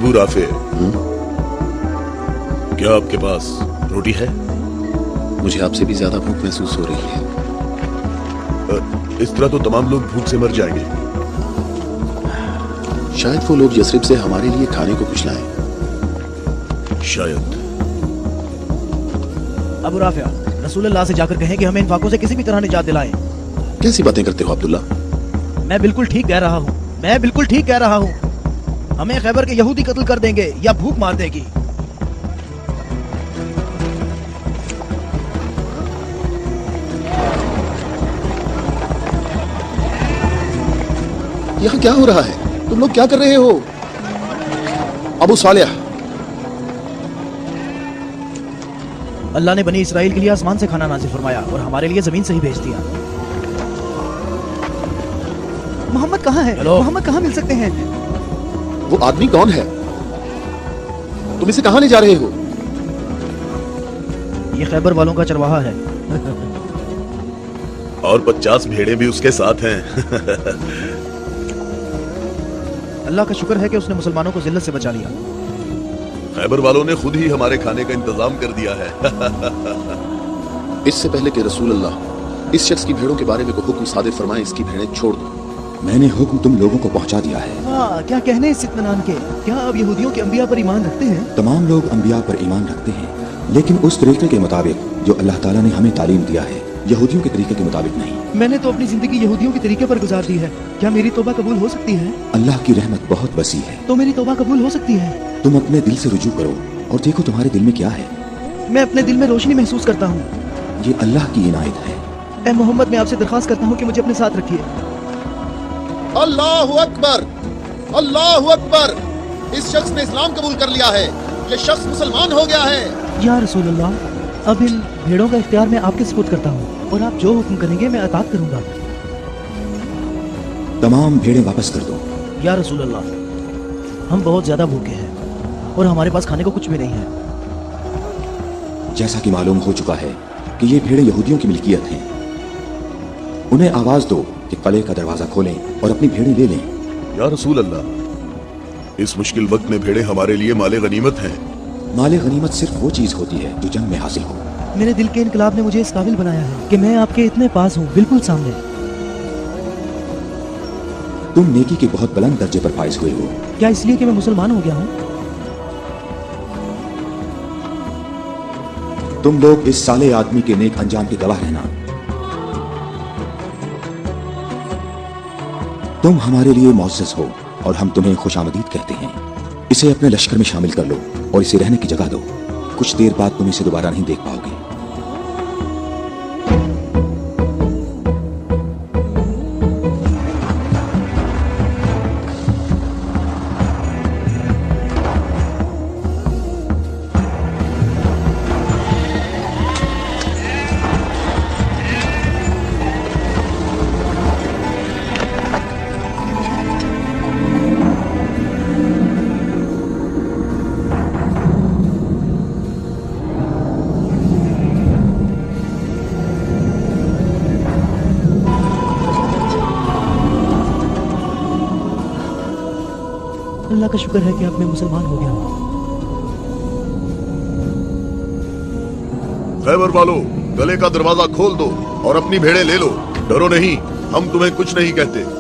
Abu Rafe, क्या आपके पास रोटी है? मुझे आपसे भी ज्यादा भूख महसूस हो रही है। इस तरह तो तमाम लोग भूख से मर जाएंगे। शायद वो लोग यसरिब से हमारे लिए खाने को कुछ लाएं। शायद। अबू राफिया, रसूलुल्लाह से जाकर कहें कि हमें इन फाकों से किसी भी तरह निजात दिलाएं। कैसी बातें करते हो अब्दुल्ला? मैं बिल्कुल ठीक कह रहा हूँ, मैं बिल्कुल ठीक कह रहा हूँ। हमें खैबर के यहूदी कत्ल कर देंगे या भूख मार देगी। यहाँ क्या हो रहा है? तुम लोग क्या कर रहे हो? अबू सालेह, अल्लाह ने बनी इसराइल के लिए आसमान से खाना नाजिल फरमाया और हमारे लिए जमीन से ही भेज दिया। मोहम्मद कहाँ है? मोहम्मद कहाँ मिल सकते हैं? वो आदमी कौन है? तुम इसे कहाँ ले जा रहे हो? ये खैबर वालों का चरवाहा है। और 50 भेड़ें भी उसके साथ हैं। अल्लाह का शुक्र है कि उसने मुसलमानों को जिल्लत से बचा लिया। खैबर वालों ने खुद ही हमारे खाने का इंतजाम कर दिया है। इससे पहले कि रसूल अल्लाह इस शख्स की भेड़ों के बारे में कोई हुक्म सादिर फरमाए, इसकी भेड़ें छोड़ दो। मैंने हुक्म तुम लोगों को पहुंचा दिया है। हाँ, क्या कहने इस इत्मीनान के? क्या अब यहूदियों के अंबिया पर ईमान रखते हैं? तमाम लोग अंबिया पर ईमान रखते हैं, लेकिन उस तरीके के मुताबिक जो अल्लाह ताला ने हमें तालीम दिया है, यहूदियों के तरीके के मुताबिक नहीं। मैंने तो अपनी जिंदगी यहूदियों के तरीके पर गुजार दी है। क्या मेरी तौबा कबूल हो सकती है? अल्लाह की रहमत बहुत वसी है। तो मेरी तौबा कबूल हो सकती है? तुम अपने दिल से रुजू करो और देखो तुम्हारे दिल में क्या है। मैं अपने दिल में रोशनी महसूस करता हूँ। ये अल्लाह की इनायत है। ऐ मोहम्मद, मैं आपसे दरख्वास्त करता हूँ कि मुझे अपने साथ रखिए। अल्लाहु अकबर, अल्लाहु अकबर। इस शख्स ने इस्लाम कबूल कर लिया है। ये शख्स मुसलमान हो गया है। या रसूलुल्लाह, अब इन भेड़ों का इख्तियार मैं आपके सुपुर्द करता हूँ और आप जो हुक्म करेंगे मैं अतात करूंगा। तमाम भेड़ें वापस कर दो। या रसूलुल्लाह, हम बहुत ज्यादा भूखे हैं और हमारे पास खाने को कुछ भी नहीं है। जैसा कि मालूम हो चुका है कि ये भेड़ें यहूदियों की मिल्कियत हैं। उन्हें आवाज दो कि कले का दरवाजा खोलें और अपनी भेड़ें ले लें। या रसूल अल्लाह, इस मुश्किल वक्त में भेड़ें हमारे लिए माले गनीमत हैं। माले गनीमत सिर्फ वो चीज होती है जो जंग में हासिल हो। मेरे दिल के इनकलाब ने मुझे इस काबिल बनाया है कि मैं आपके इतने पास हूँ, बिल्कुल सामने। तुम नेकी के बहुत बुलंद दर्जे पर फाइज हुए हो। क्या इसलिए कि मैं मुसलमान हो गया हूँ? तुम लोग इस साले आदमी के नेक अंजाम के गवाह रहना। तुम हमारे लिए मुअज़्ज़ज़ हो और हम तुम्हें खुशामदीद कहते हैं। इसे अपने लश्कर में शामिल कर लो और इसे रहने की जगह दो। कुछ देर बाद तुम इसे दोबारा नहीं देख पाओगे। अल्लाह का शुक्र है कि अब मैं मुसलमान हो गया हूँ। खैबर वालों, गले का दरवाजा खोल दो और अपनी भेड़ें ले लो। डरो नहीं, हम तुम्हें कुछ नहीं कहते।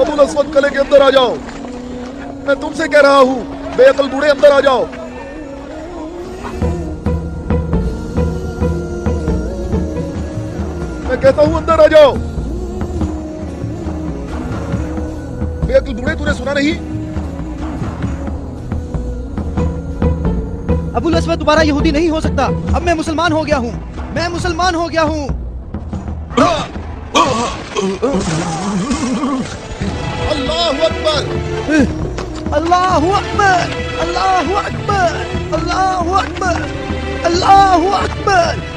अबुल अस्वद, कले के अंदर आ जाओ। मैं तुमसे कह रहा हूं, بے عقل بوڑھے اندر آ جاؤ. میں کہتا ہوں اندر آ جاؤ. بے عقل بوڑھے تو نے سنا نہیں؟ ابو الاسود دوبارہ یہودی نہیں ہو سکتا. اب میں مسلمان ہو گیا ہوں. میں مسلمان ہو گیا ہوں. اللہ اکبر. اللہ اکبر. اللہ اکبر. اللہ اکبر. اللہ اکبر.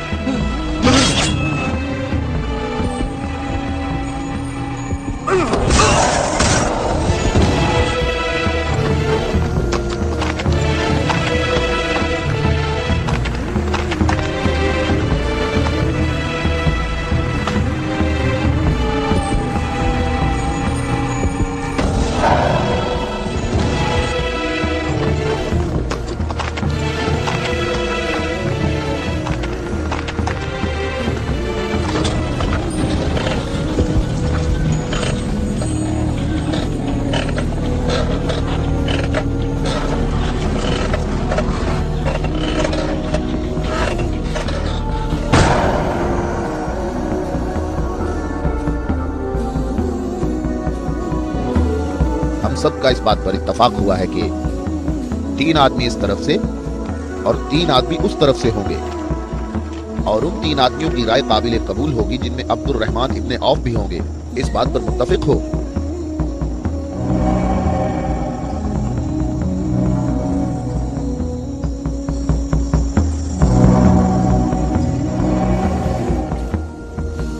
سب کا اس بات پر اتفاق ہوا ہے کہ 3 آدمی اس طرف سے اور 3 آدمی اس طرف سے ہوں گے، اور ان 3 آدمیوں کی رائے قابل قبول ہوگی جن میں عبد الرحمن ابن عوف بھی ہوں گے. اس بات پر متفق ہو؟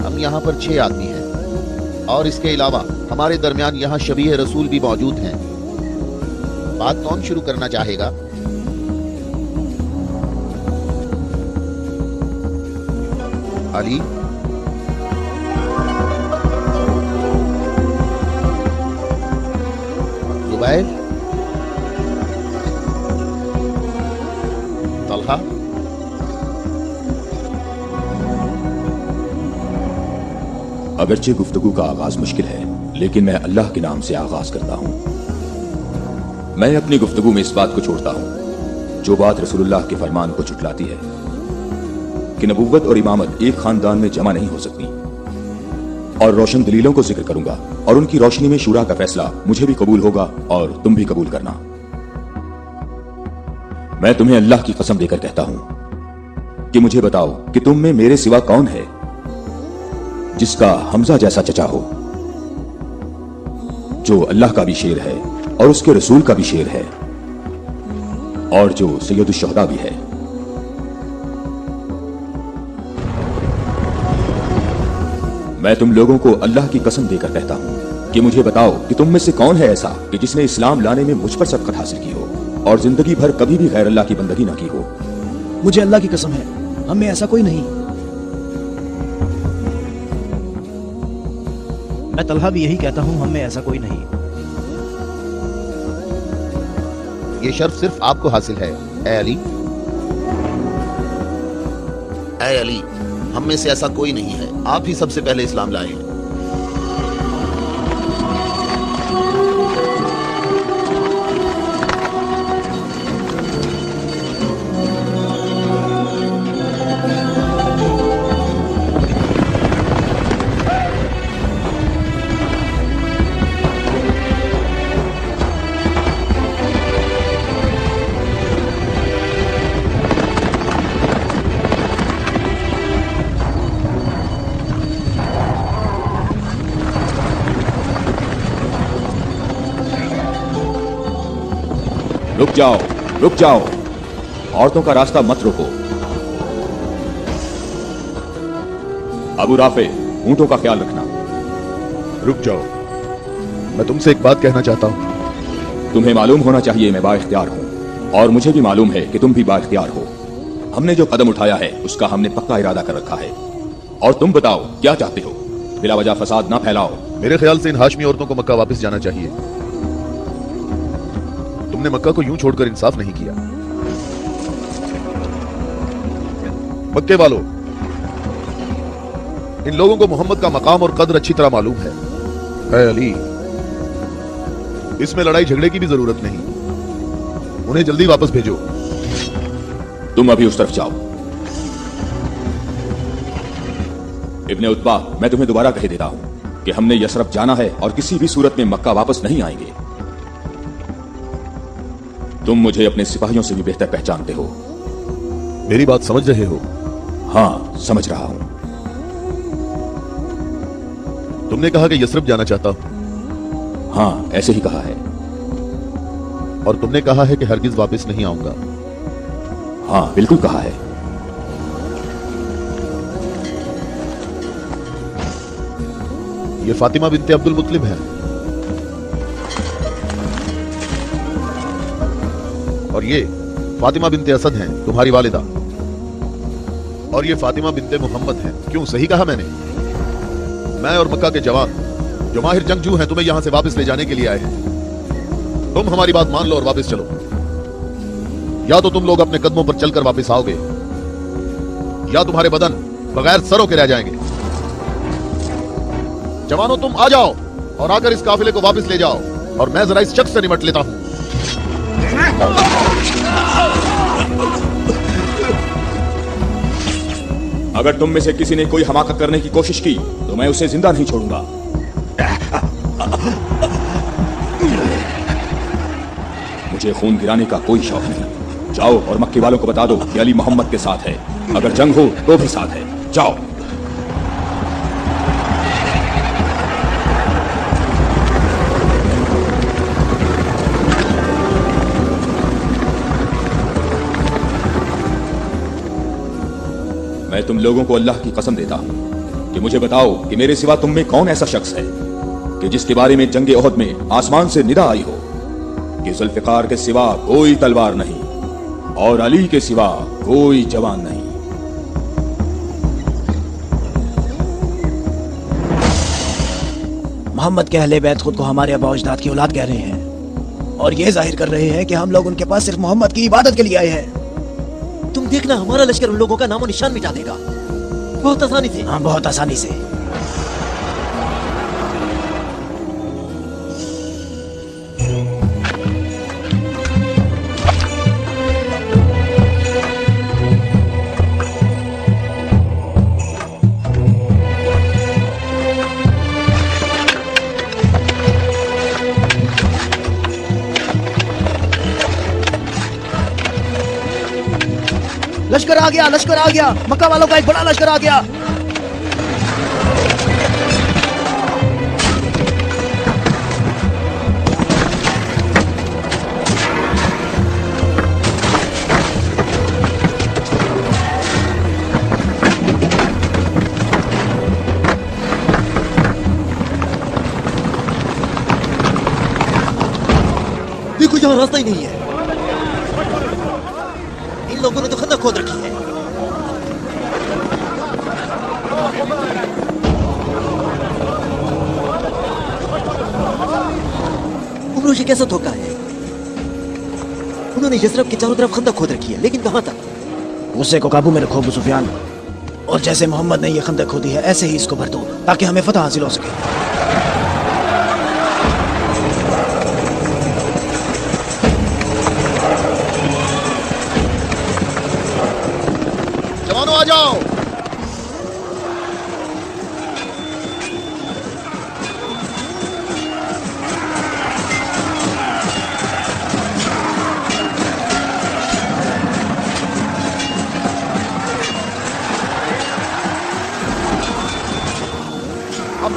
ہم یہاں پر 6 آدمی ہیں، اور اس کے علاوہ ہمارے درمیان یہاں شبیہ رسول بھی موجود ہیں. بات کون شروع کرنا چاہے گا؟ علی؟ زبیر؟ طلحہ؟ اگرچہ گفتگو کا آغاز مشکل ہے، لیکن میں اللہ کے نام سے آغاز کرتا ہوں. میں اپنی گفتگو میں اس بات کو چھوڑتا ہوں جو بات رسول اللہ کے فرمان کو جھٹلاتی ہے کہ نبوت اور امامت ایک خاندان میں جمع نہیں ہو سکتی، اور روشن دلیلوں کو ذکر کروں گا، اور ان کی روشنی میں شورا کا فیصلہ مجھے بھی قبول ہوگا اور تم بھی قبول کرنا. میں تمہیں اللہ کی قسم دے کر کہتا ہوں کہ مجھے بتاؤ کہ تم میں میرے سوا کون ہے جس کا حمزہ جیسا چچا ہو، جو اللہ کا بھی شیر ہے اور اس کے رسول کا بھی شیر ہے، اور جو سید الشہداء بھی ہے. میں تم لوگوں کو اللہ کی قسم دے کر کہتا ہوں کہ مجھے بتاؤ کہ تم میں سے کون ہے ایسا کہ جس نے اسلام لانے میں مجھ پر سبقت حاصل کی ہو اور زندگی بھر کبھی بھی غیر اللہ کی بندگی نہ کی ہو. مجھے اللہ کی قسم ہے ہم میں ایسا کوئی نہیں. میں طلحہ بھی یہی کہتا ہوں، ہم میں ایسا کوئی نہیں. یہ شرف صرف آپ کو حاصل ہے اے علی. اے علی، ہم میں سے ایسا کوئی نہیں ہے، آپ ہی سب سے پہلے اسلام لائے ہیں. رک جاؤ، عورتوں کا راستہ مت روکو. ابو رافع، اونٹوں کا خیال رکھنا. رک جاؤ، میں تم سے ایک بات کہنا چاہتا ہوں. تمہیں معلوم ہونا چاہیے میں با اختیار ہوں، اور مجھے بھی معلوم ہے کہ تم بھی با اختیار ہو. ہم نے جو قدم اٹھایا ہے اس کا ہم نے پکا ارادہ کر رکھا ہے. اور تم بتاؤ کیا چاہتے ہو؟ بلا وجہ فساد نہ پھیلاؤ. میرے خیال سے ان ہاشمی عورتوں کو مکہ واپس جانا چاہیے. تم نے مکہ کو یوں چھوڑ کر انصاف نہیں کیا. مکے والوں، ان لوگوں کو محمد کا مقام اور قدر اچھی طرح معلوم ہے. اے علی، اس میں لڑائی جھگڑے کی بھی ضرورت نہیں. उन्हें जल्दी वापस भेजो। तुम अभी उस तरफ जाओ। इब्ने उत्बा, मैं तुम्हें दोबारा कह देता हूं कि हमने यसरफ जाना है और किसी भी सूरत में मक्का वापस नहीं आएंगे। तुम मुझे अपने सिपाहियों से भी बेहतर पहचानते हो। मेरी बात समझ रहे हो? हाँ, समझ रहा हूं। तुमने कहा कि यसरफ जाना चाहता हूं। हाँ, ऐसे ही कहा है। और तुमने कहा है कि हरगिज वापस नहीं आऊंगा। हाँ, बिल्कुल कहा है। ये फातिमा बिनते अब्दुल मुत्तलिब है और ये फातिमा बिनते असद हैं, तुम्हारी वालिदा। और ये फातिमा बिनते मोहम्मद हैं। क्यों, सही कहा मैंने? मैं और मक्का के जवान जो माहिर जंगजू हैं तुम्हें यहां से वापस ले जाने के लिए आए हैं। तुम हमारी बात मान लो और वापस चलो, या तो तुम लोग अपने कदमों पर चलकर वापस आओगे या तुम्हारे बदन बगैर सरों के रह जाएंगे। जवानों, तुम आ जाओ और आकर इस काफिले को वापस ले जाओ और मैं जरा इस शख्स से निपट लेता हूं। अगर तुम में से किसी ने कोई हमाकत करने की कोशिश की तो मैं उसे जिंदा नहीं छोड़ूंगा। मुझे खून गिराने का कोई शौक नहीं। जाओ और मक्के वालों को बता दो कि अली मोहम्मद के साथ है। अगर जंग हो तो भी साथ है। जाओ। मैं तुम लोगों को अल्लाह की कसम देता हूं कि मुझे बताओ कि मेरे सिवा तुम में कौन ऐसा शख्स है कि जिसके बारे में जंगे ओहद में आसमान से निदा आई हो कि जुल्फिकार के सिवा कोई तलवार नहीं और अली के सिवा कोई जवान नहीं। मोहम्मद के अहले बैत खुद को हमारे आबा अजदाद की औलाद कह रहे हैं और ये जाहिर कर रहे हैं कि हम लोग उनके पास सिर्फ मोहम्मद की इबादत के लिए आए हैं। तुम देखना, हमारा लश्कर उन लोगों का नामो निशान मिटा देगा, बहुत आसानी से। हाँ, बहुत आसानी से। लश्कर आ गया, लश्कर आ गया, मक्का वालों का एक बड़ा लश्कर आ गया। देखो, यहाँ रास्ता ही नहीं है। इन लोगों ने तो खंदक खोद रखी है। उमरो, ये कैसा धोखा है? उन्होंने यसरफ के चारों तरफ खंदक खोद रखी है, लेकिन कहां तक? गुस्से को काबू में रखो अबू सुफियान, और जैसे मोहम्मद ने ये खंदक खोदी है ऐसे ही इसको भर दो ताकि हमें फतह हासिल हो सके। जवानों, आ जाओ।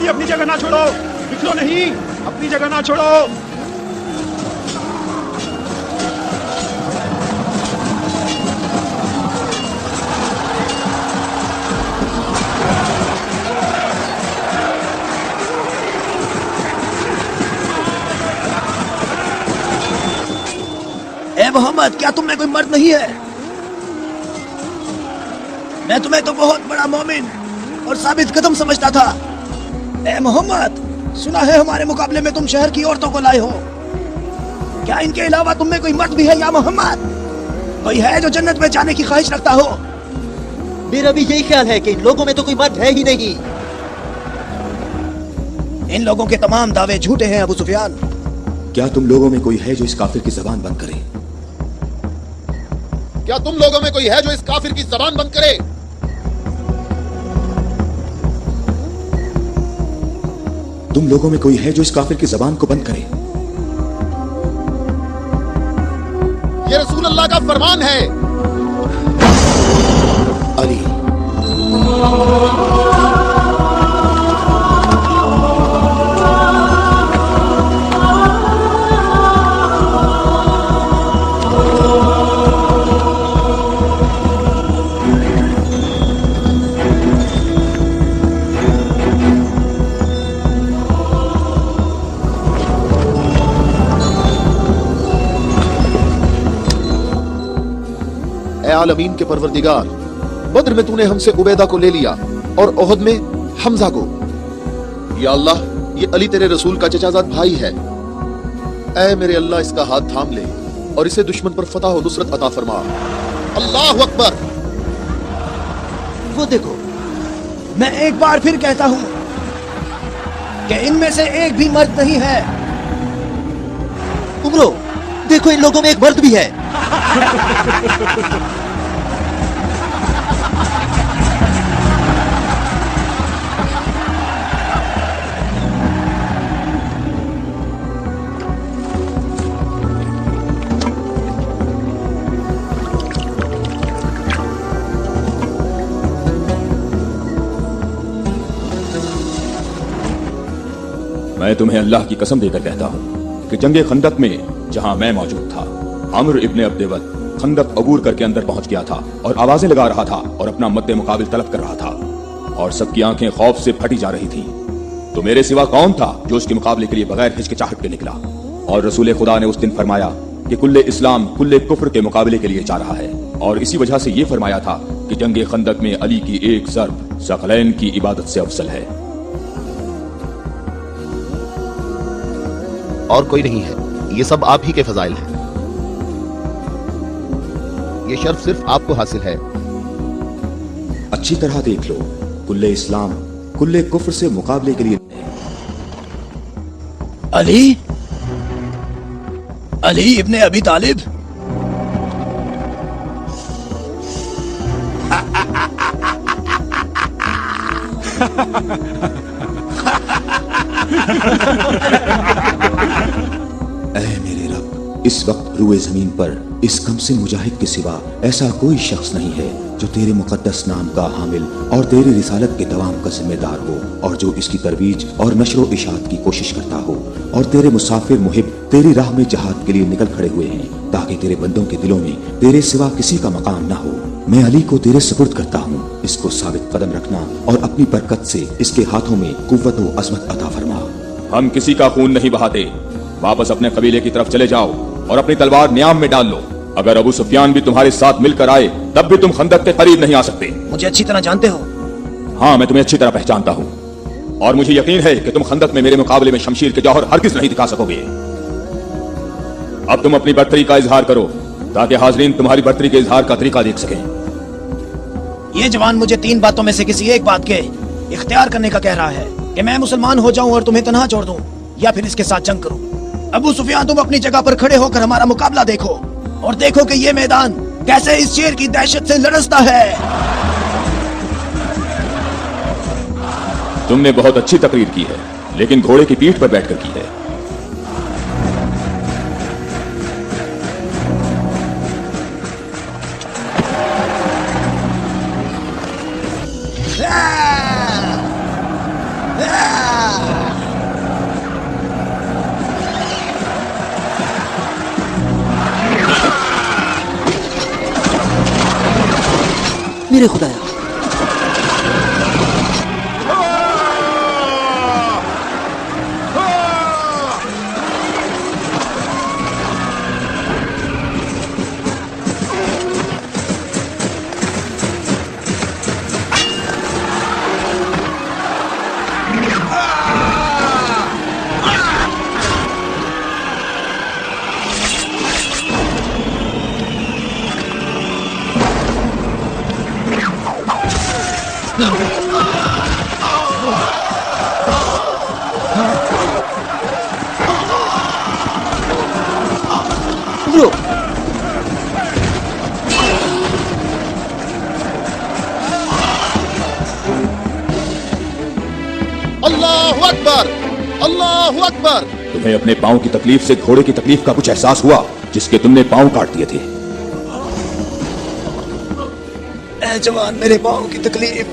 अपनी जगह ना छोड़ो, निकलो नहीं, अपनी जगह ना छोड़ो। ए मोहम्मद, क्या तुम में कोई मर्द नहीं है? मैं तुम्हें तो बहुत बड़ा मोमिन और साबित कदम समझता था। ए मोहम्मद, सुना है हमारे मुकाबले में तुम शहर की औरतों को लाए हो। क्या इनके अलावा तुम में कोई मर्द भी है या मोहम्मद? कोई है जो जन्नत में जाने की ख्वाहिश रखता हो? मेरा भी यही ख्याल है कि इन लोगों में तो कोई मर्द है ही नहीं। इन लोगों के तमाम दावे झूठे हैं अबू सुफियान। क्या तुम लोगों में कोई है जो इस काफिर की जबान बंद करे? क्या तुम लोगों में कोई है जो इस काफिर की जबान बंद करे? तुम लोगों में कोई है जो इस काफिर की जबान को बंद करे? ये रसूल अल्लाह का फरमान है। अली, ए आलमीन के परवरदिगार, बद्र में तूने हमसे उबैदा को ले लिया और ओहद में हमजा को। या अल्लाह, ये अली तेरे रसूल का चचाजाद भाई है। ऐ मेरे अल्लाह, इसका हाथ थाम ले और इसे दुश्मन पर फतह और नुसरत अता फरमा। अल्लाह अकबर। वो देखो, मैं एक बार फिर कहता हूं कि इनमें से एक भी मर्द नहीं है। उमरो, देखो इन लोगों में एक मर्द भी है। मैं तुम्हें अल्लाह की कसम देकर कहता हूं कि जंगे खंदक में जहां मैं मौजूद था, अम्र इब्ने अब्देवत खंदक अबूर करके अंदर पहुंच गया था और आवाजें लगा रहा था और अपना मद्दे मुकाबिल तलब कर रहा था और सबकी आंखें खौफ से फटी जा रही थी। तो मेरे सिवा कौन था जो उसके मुकाबले के लिए बगैर हिचकिचाहट के निकला? और रसूल खुदा ने उस दिन फरमाया कि कुल्ले इस्लाम कुल्ले कुफ्र के मुकाबले के लिए जा रहा है, और इसी वजह से ये फरमाया था कि जंगे खंदक में अली की एक ज़र्ब सकलैन की इबादत से अफसल है। और कोई नहीं है, ये सब आप ही के फजाइल हैं। ये शर्फ सिर्फ आपको हासिल है। अच्छी तरह देख लो, कुल्ले इस्लाम कुल्ले कुफ्र से मुकाबले के लिए अली, अली इब्ने अबी तालिब। ऐ मेरे रब, इस वक्त रुए जमीन पर इस कम से मुजाहिद के सिवा ऐसा कोई शख्स नहीं है जो तेरे मुकद्दस नाम का हामिल और तेरी रिसालत के दवाम का जिम्मेदार हो, और जो इसकी तरवीज और नशरो इशात की कोशिश करता हो, और तेरे मुसाफिर मुहिब तेरी राह में जहाद के लिए निकल खड़े हुए हैं, ताकि तेरे बंदों के दिलों में तेरे सिवा किसी का मकाम ना हो। मैं अली को तेरे सुपुर्द करता हूँ, इसको साबित कदम रखना और अपनी बरकत से इसके हाथों में कुव्वत व अज़मत अता फरमा। हम किसी का खून नहीं बहाते, वापस अपने कबीले की तरफ चले जाओ और अपनी तलवार न्याम में डाल लो। अगर अबू सुफियान भी तुम्हारे साथ मिलकर आए तब भी तुम खंदक के करीब नहीं आ सकते। मुझे अच्छी तरह जानते हो। हाँ, मैं तुम्हें अच्छी तरह पहचानता हूँ और मुझे यकीन है कि तुम खंदक में मेरे मुकाबले में शमशीर के जौहर हरगिज़ नहीं दिखा सकोगे। अब तुम अपनी बर्तरी का इजहार करो ताकि हाजरीन तुम्हारी बर्तरी के इजहार का तरीका देख सकें। ये जवान मुझे 3 बातों में से किसी एक बात के इख्तियार करने का कह रहा है कि मैं मुसलमान हो जाऊं और तुम्हें तन्हा छोड़ दूं, या फिर इसके साथ जंग करूं। अबू सुफियान, तुम अपनी जगह पर खड़े होकर हमारा मुकाबला देखो और देखो कि ये मैदान कैसे इस शेर की दहशत से लरसता है। तुमने बहुत अच्छी तकरीर की है, लेकिन घोड़े की पीठ पर बैठकर की है। मेरे खुदाया, उमरो, अल्लाहु अकबर। तुम्हें अपने पांव की तकलीफ से घोड़े की तकलीफ का कुछ एहसास हुआ जिसके तुमने पांव काट दिए थे? ए जवान, मेरे पाँव की तकलीफ,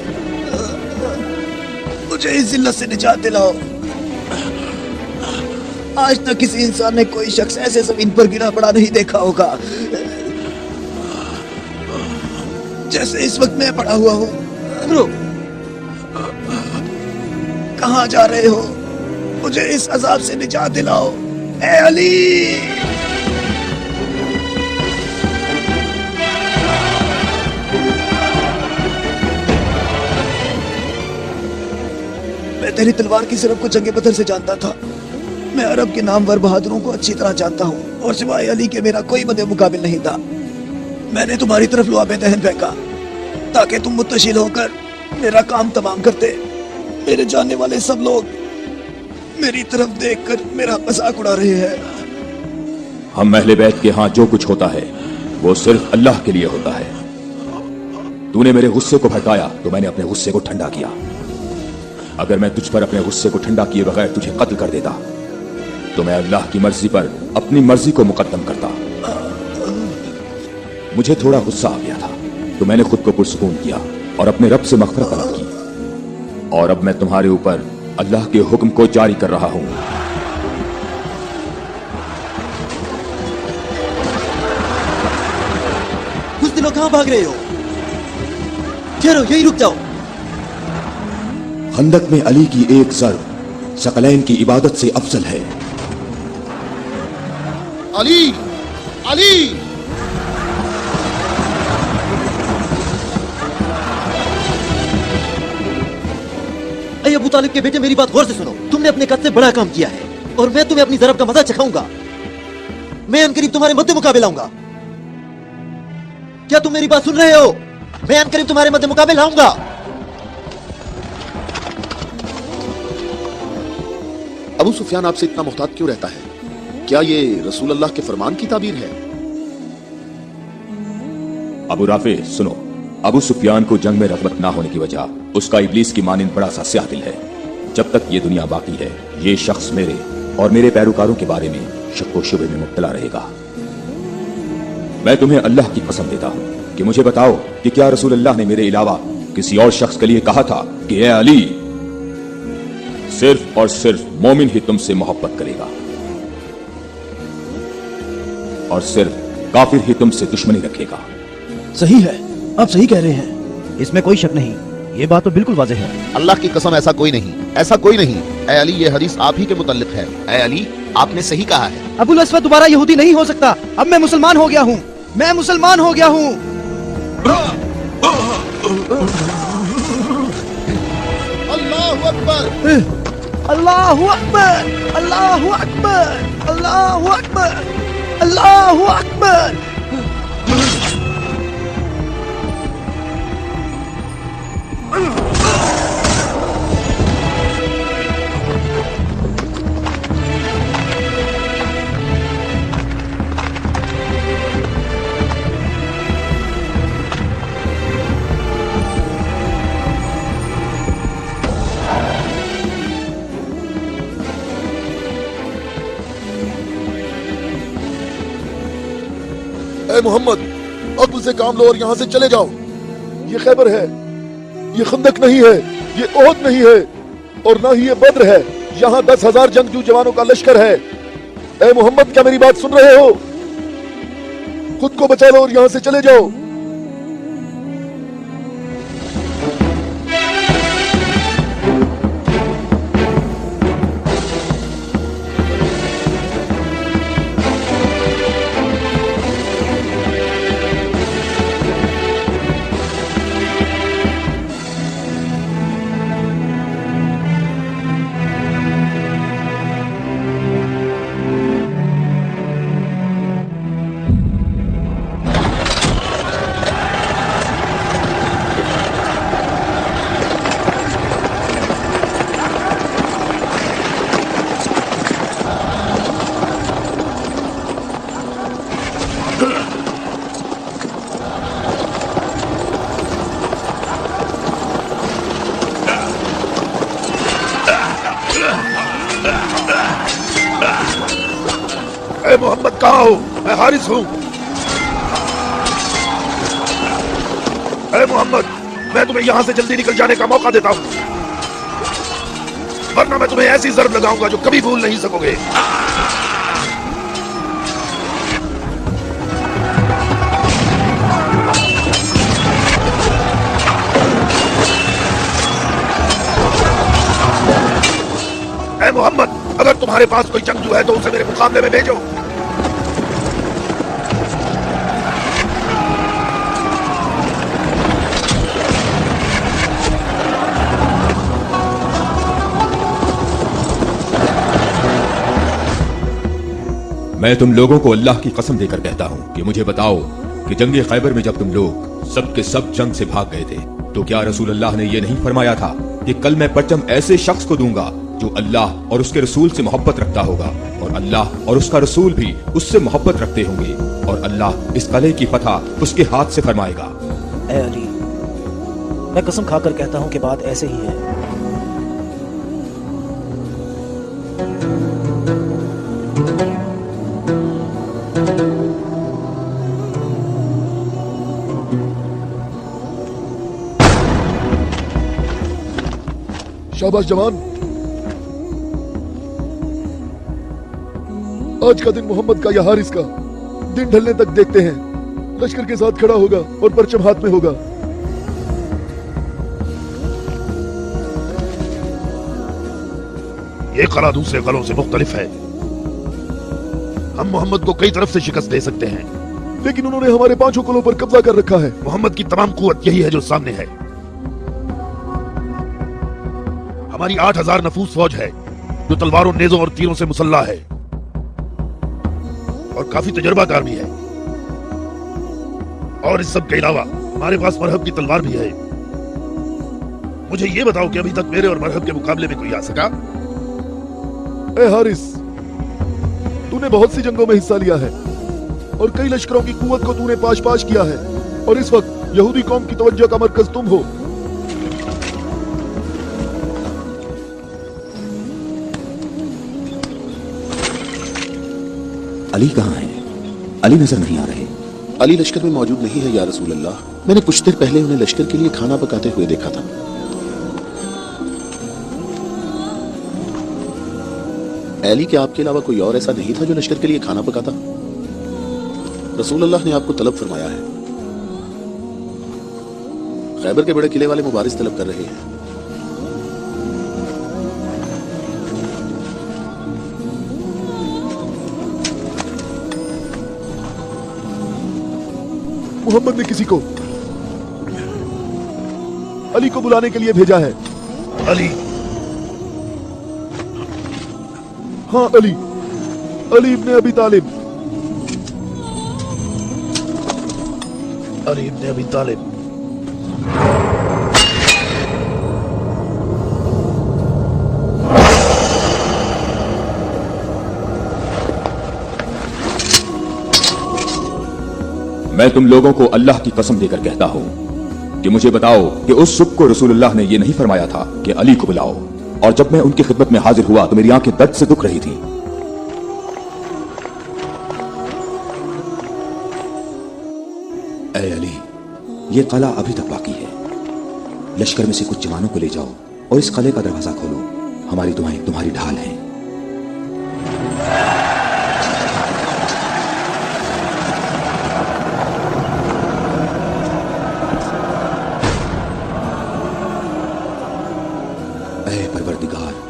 मुझे इस जिल्लत से निजात दिलाओ। आज तक किसी इंसान ने कोई शख्स ऐसे जमीन पर गिरा पड़ा नहीं देखा होगा जैसे इस वक्त मैं पड़ा हुआ हूँ। कहाँ जा रहे हो? मुझे इस अजाब से निजात दिलाओ। ए अली! मैं तेरी तलवार की सिर्फ को जंगे बदर से जानता था। मैं अरब के नामवर बहादुरों को अच्छी तरह जानता हूँ और सिवाय अली के मेरा कोई बदे मुकाबिल नहीं था। मैंने तुम्हारी तरफ लुआबे दहन फेंका ताकि तुम मुत्तशिल होकर मेरा काम तमाम करते। मेरे जानने वाले सब लोग मेरी तरफ देखकर मेरा मजाक उड़ा रहे हैं। हम अहले बैत के यहाँ जो कुछ होता है वो सिर्फ अल्लाह के लिए होता है। तूने मेरे गुस्से को भड़काया तो मैंने अपने गुस्से को ठंडा किया। अगर मैं तुझ पर अपने गुस्से को ठंडा किए बगैर तुझे कत्ल कर देता तो मैं अल्लाह की मर्जी पर अपनी मर्जी को मुकद्दम करता। मुझे थोड़ा गुस्सा आ गया था तो मैंने खुद को पुरसुकून किया और अपने रब से मग़फ़िरत तलब की, और अब मैं तुम्हारे ऊपर अल्लाह के हुक्म को जारी कर रहा हूं। कुछ दिनों कहां भाग रहे हो? ठहरो, यही रुक जाओ। खंदक में अली की एक ज़र्ब सकलैन की इबादत से अफजल है। अली! अली! अरे अबू तालिब के बेटे, मेरी बात गौर से सुनो। तुमने अपने कद से बड़ा काम किया है और मैं तुम्हें अपनी ज़रब का मजा चखाऊंगा। मैं अनकरीब तुम्हारे मद्दे मुकाबले आऊंगा। क्या तुम मेरी बात सुन रहे हो? मैं अनकरीब तुम्हारे मद्दे मुकाबले आऊंगा। अबू सुफियान आपसे इतना मुहतात क्यों रहता है? क्या ये रसूल अल्लाह के फरमान की ताबीर है? अबू राफे सुनो, अबू सुफियान को जंग में रग़बत ना होने की वजह उसका इब्लीस की मानिंद बड़ा सा स्याह दिल है। जब तक ये दुनिया बाकी है ये शख्स मेरे और मेरे पैरोकारों के बारे में शक व शुबे में मुब्तला रहेगा। मैं तुम्हें अल्लाह की कसम देता हूं कि मुझे बताओ कि क्या रसूल अल्लाह ने मेरे अलावा किसी और शख्स के लिए कहा था कि ए अली, सिर्फ और सिर्फ मोमिन ही तुमसे मोहब्बत करेगा और सिर्फ काफिर ही तुमसे दुश्मनी रखेगा? सही है, आप सही कह रहे हैं, इसमें कोई शक नहीं। ये बात तो बिल्कुल वाज़ेह है। अल्लाह की कसम, ऐसा कोई नहीं, ऐसा कोई नहीं। ए अली, ये हदीस आप ही के मुतल्लिक है। ए अली, आपने सही कहा है। अबुल अस्वद दोबारा यहूदी नहीं हो सकता। अब मैं मुसलमान हो गया हूँ। मैं मुसलमान हो गया हूँ। अल्लाहु अकबर! अल्लाहु अकबर! अल्लाहु अकबर! अल्लाहु अकबर! अल्लाहु अकबर! ए मोहम्मद, अक्ल से काम लो और यहाँ से चले जाओ। ये खैबर है, ये खंदक नहीं है, ये ओहद नहीं है और ना ही ये बद्र है। यहाँ 10,000 जंगजू जवानों का लश्कर है। ए मोहम्मद, क्या मेरी बात सुन रहे हो? खुद को बचा लो और यहाँ से चले जाओ। اے محمد کہاں ہو؟ میں حارث ہوں. اے محمد میں تمہیں یہاں سے جلدی نکل جانے کا موقع دیتا ہوں ورنہ میں تمہیں ایسی ضرب لگاؤں گا جو کبھی بھول نہیں سکو گے. اے محمد اگر تمہارے پاس کوئی جنگجو ہے تو اسے میرے مقابلے میں بھیجو. میں تم لوگوں کو اللہ کی قسم دے کر کہتا ہوں کہ مجھے بتاؤ کہ جنگ خیبر میں جب تم لوگ سب کے سب جنگ سے بھاگ گئے تھے تو کیا رسول اللہ نے یہ نہیں فرمایا تھا کہ کل میں پرچم ایسے شخص کو دوں گا جو اللہ اور اس کے رسول سے محبت رکھتا ہوگا اور اللہ اور اس کا رسول بھی اس سے محبت رکھتے ہوں گے اور اللہ اس قلعے کی فتح اس کے ہاتھ سے فرمائے گا. اے علی میں قسم کھا کر کہتا ہوں کہ بات ایسے ہی ہے. شاباش جوان. آج کا دن محمد کا یا حارث کا دن ڈھلنے تک دیکھتے ہیں. لشکر کے ساتھ کھڑا ہوگا اور پرچم ہاتھ میں ہوگا. یہ قلعہ دوسرے قلعوں سے مختلف ہے. ہم محمد کو کئی طرف سے شکست دے سکتے ہیں لیکن انہوں نے ہمارے 5 قلعوں پر قبضہ کر رکھا ہے. محمد کی تمام قوت یہی ہے جو سامنے ہے. ہماری 8000 نفوس فوج ہے جو تلواروں نیزوں اور تیروں سے مسلح ہے اور کافی تجربہ کار بھی ہے. اور اس سب کے علاوہ ہمارے پاس مرہب کی تلوار بھی ہے. مجھے یہ بتاؤ کہ ابھی تک میرے اور مرہب کے مقابلے میں کوئی آ سکا؟ اے حارث تو نے بہت سی جنگوں میں حصہ لیا ہے اور کئی لشکروں کی قوت کو تو نے پاش پاش کیا ہے اور اس وقت یہودی قوم کی توجہ کا مرکز تم ہو. علی کہاں ہے؟ علی نظر نہیں آ رہے. علی لشکر میں موجود نہیں ہے یا رسول اللہ. میں نے کچھ دیر پہلے انہیں لشکر کے لیے کھانا پکاتے ہوئے دیکھا تھا. علی کیا آپ کے علاوہ کوئی اور ایسا نہیں تھا جو لشکر کے لیے کھانا پکاتا؟ رسول اللہ نے آپ کو طلب فرمایا ہے. خیبر کے بڑے قلعے والے مبارز طلب کر رہے ہیں. محمد نے کسی کو علی کو بلانے کے لیے بھیجا ہے. علی؟ ہاں علی. علی ابن ابی طالب. علی ابن ابی طالب. میں تم لوگوں کو اللہ کی قسم دے کر کہتا ہوں کہ مجھے بتاؤ کہ اس صبح کو رسول اللہ نے یہ نہیں فرمایا تھا کہ علی کو بلاؤ اور جب میں ان کی خدمت میں حاضر ہوا تو میری آنکھیں درد سے دکھ رہی تھیں. اے علی یہ قلعہ ابھی تک باقی ہے. لشکر میں سے کچھ جوانوں کو لے جاؤ اور اس قلعے کا دروازہ کھولو. ہماری دعائیں تمہاری ڈھال ہیں.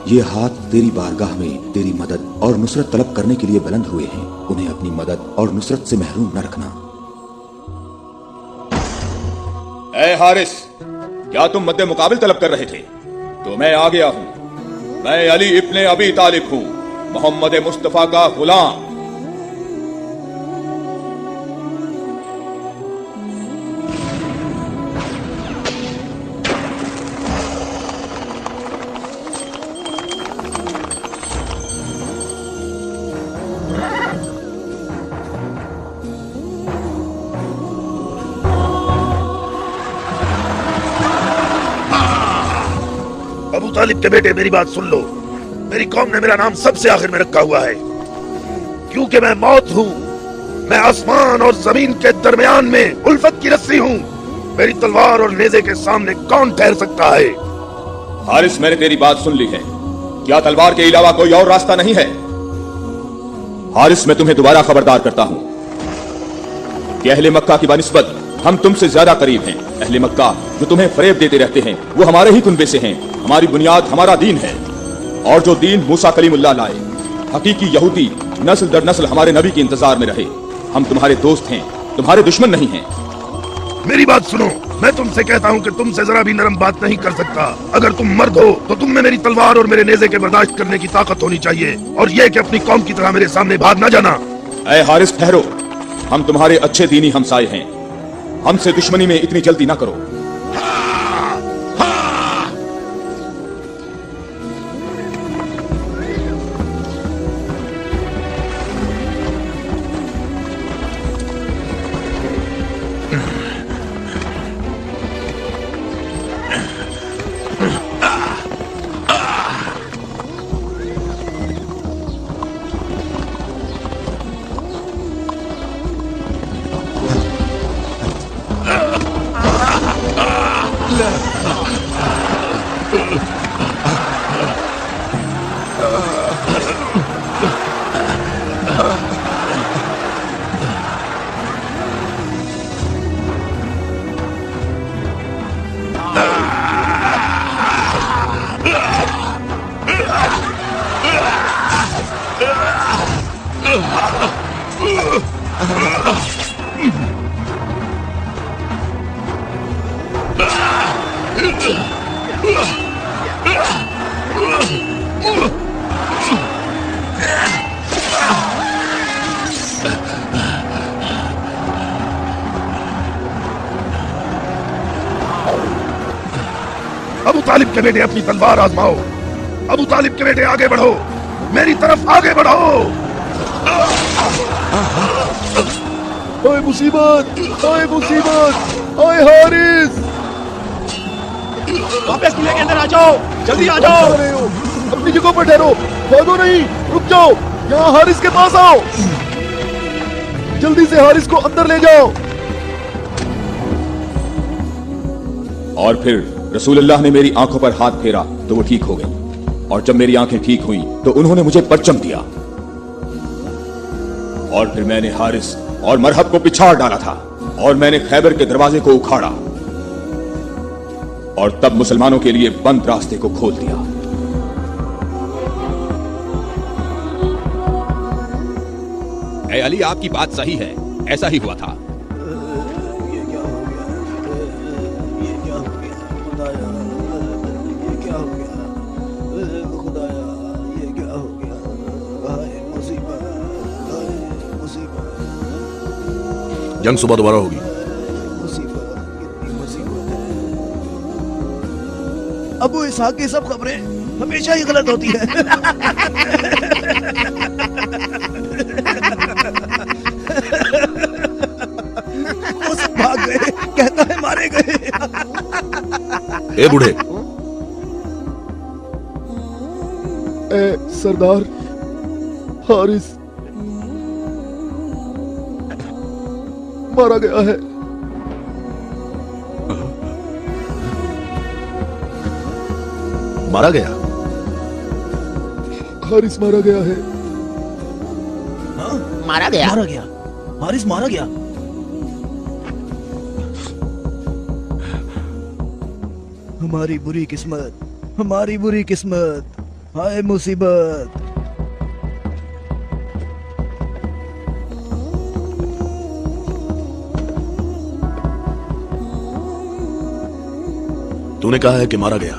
یہ ہاتھ تیری بارگاہ میں تیری مدد اور نصرت طلب کرنے کے لیے بلند ہوئے ہیں. انہیں اپنی مدد اور نصرت سے محروم نہ رکھنا. اے حارث کیا تم مد مقابل طلب کر رہے تھے؟ تو میں آ گیا ہوں. میں علی ابن ابی طالب ہوں, محمد مصطفیٰ کا غلام. طالب کے بیٹے میری بات سن لو. میری قوم نے میرا نام سب سے آخر میں رکھا ہوا ہے क्योंकि मैं मौत हूँ। मैं आसमान और जमीन के दरमियान में उल्फत की रस्सी हूँ। मेरी तलवार और नेज़े के सामने कौन ठहर सकता है? हारिस, मैंने तेरी बात सुन ली है। क्या तलवार के अलावा कोई और रास्ता नहीं है? हारिस, मैं तुम्हें दोबारा खबरदार करता हूं कि अहले मक्का की बनिस्बत हम तुमसे ज्यादा करीब हैं। अहले मक्का जो तुम्हें फरेब देते रहते हैं वो हमारे ही कुनबे से हैं। हमारी बुनियाद हमारा दीन है, और जो दीन मूसा कलीमुल्लाह लाए, हकीकी यहूदी नस्ल दर नस्ल हमारे नबी के इंतजार में रहे। हम तुम्हारे दोस्त हैं, तुम्हारे दुश्मन नहीं हैं। मेरी बात सुनो, मैं तुमसे कहता हूँ कि तुमसे जरा भी नरम बात नहीं कर सकता। अगर तुम मर्द हो तो तुम में मेरी तलवार और मेरे नेज़े के बर्दाश्त करने की ताकत होनी चाहिए, और यह कि अपनी कौम की तरह मेरे सामने भाग ना जाना। ऐ हारिस, ठहरो। हम तुम्हारे अच्छे दीनी हमसाए हैं, हमसे दुश्मनी में इतनी जल्दी ना करो। अबू तालिब के बेटे, अपनी तलवार आजमाओ। अबू तालिब के बेटे, आगे बढ़ो, मेरी तरफ आगे बढ़ो। ओए मुसीबत, ओए मुसीबत, ओए हारिस! वापस किले के अंदर आ जाओ, जल्दी आ जाओ। अपनी जगह पर ठहरो, भागो नहीं, रुक जाओ। यहाँ हारिस के पास आओ, जल्दी से हारिस को अंदर ले जाओ। और फिर रसूलुल्लाह ने मेरी आंखों पर हाथ फेरा तो वो ठीक हो गई, और जब मेरी आंखें ठीक हुई तो उन्होंने मुझे परचम दिया, और फिर मैंने हारिस और मरहब को पिछाड़ डाला था, और मैंने खैबर के दरवाजे को उखाड़ा, और तब मुसलमानों के लिए बंद रास्ते को खोल दिया। ऐ अली, आपकी बात सही है, ऐसा ही हुआ था। जंग सुबह दोबारा होगी। अबू इसहाक की सब खबरें हमेशा ही गलत होती है। वो सब भाग गए, कहता है मारे गए। ए बूढ़े, ए सरदार, हारिस मारा गया है। मारा गया? हारिस मारा गया है। हाँ? मारा गया। मारा गया, हारिस मारा गया। हमारी बुरी किस्मत, हमारी बुरी किस्मत, हाय मुसीबत। तूने कहा है कि मारा गया।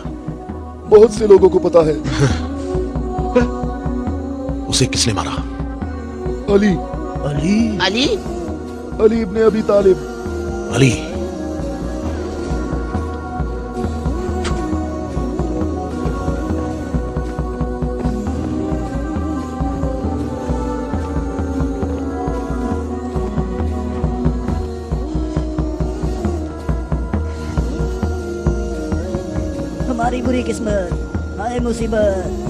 बहुत से लोगों को पता है। उसे किसने मारा? अली। अली? अली? अली इब्ने अबी तालिब। अली, हमारी बुरी किस्मत, हाय मुसीबत।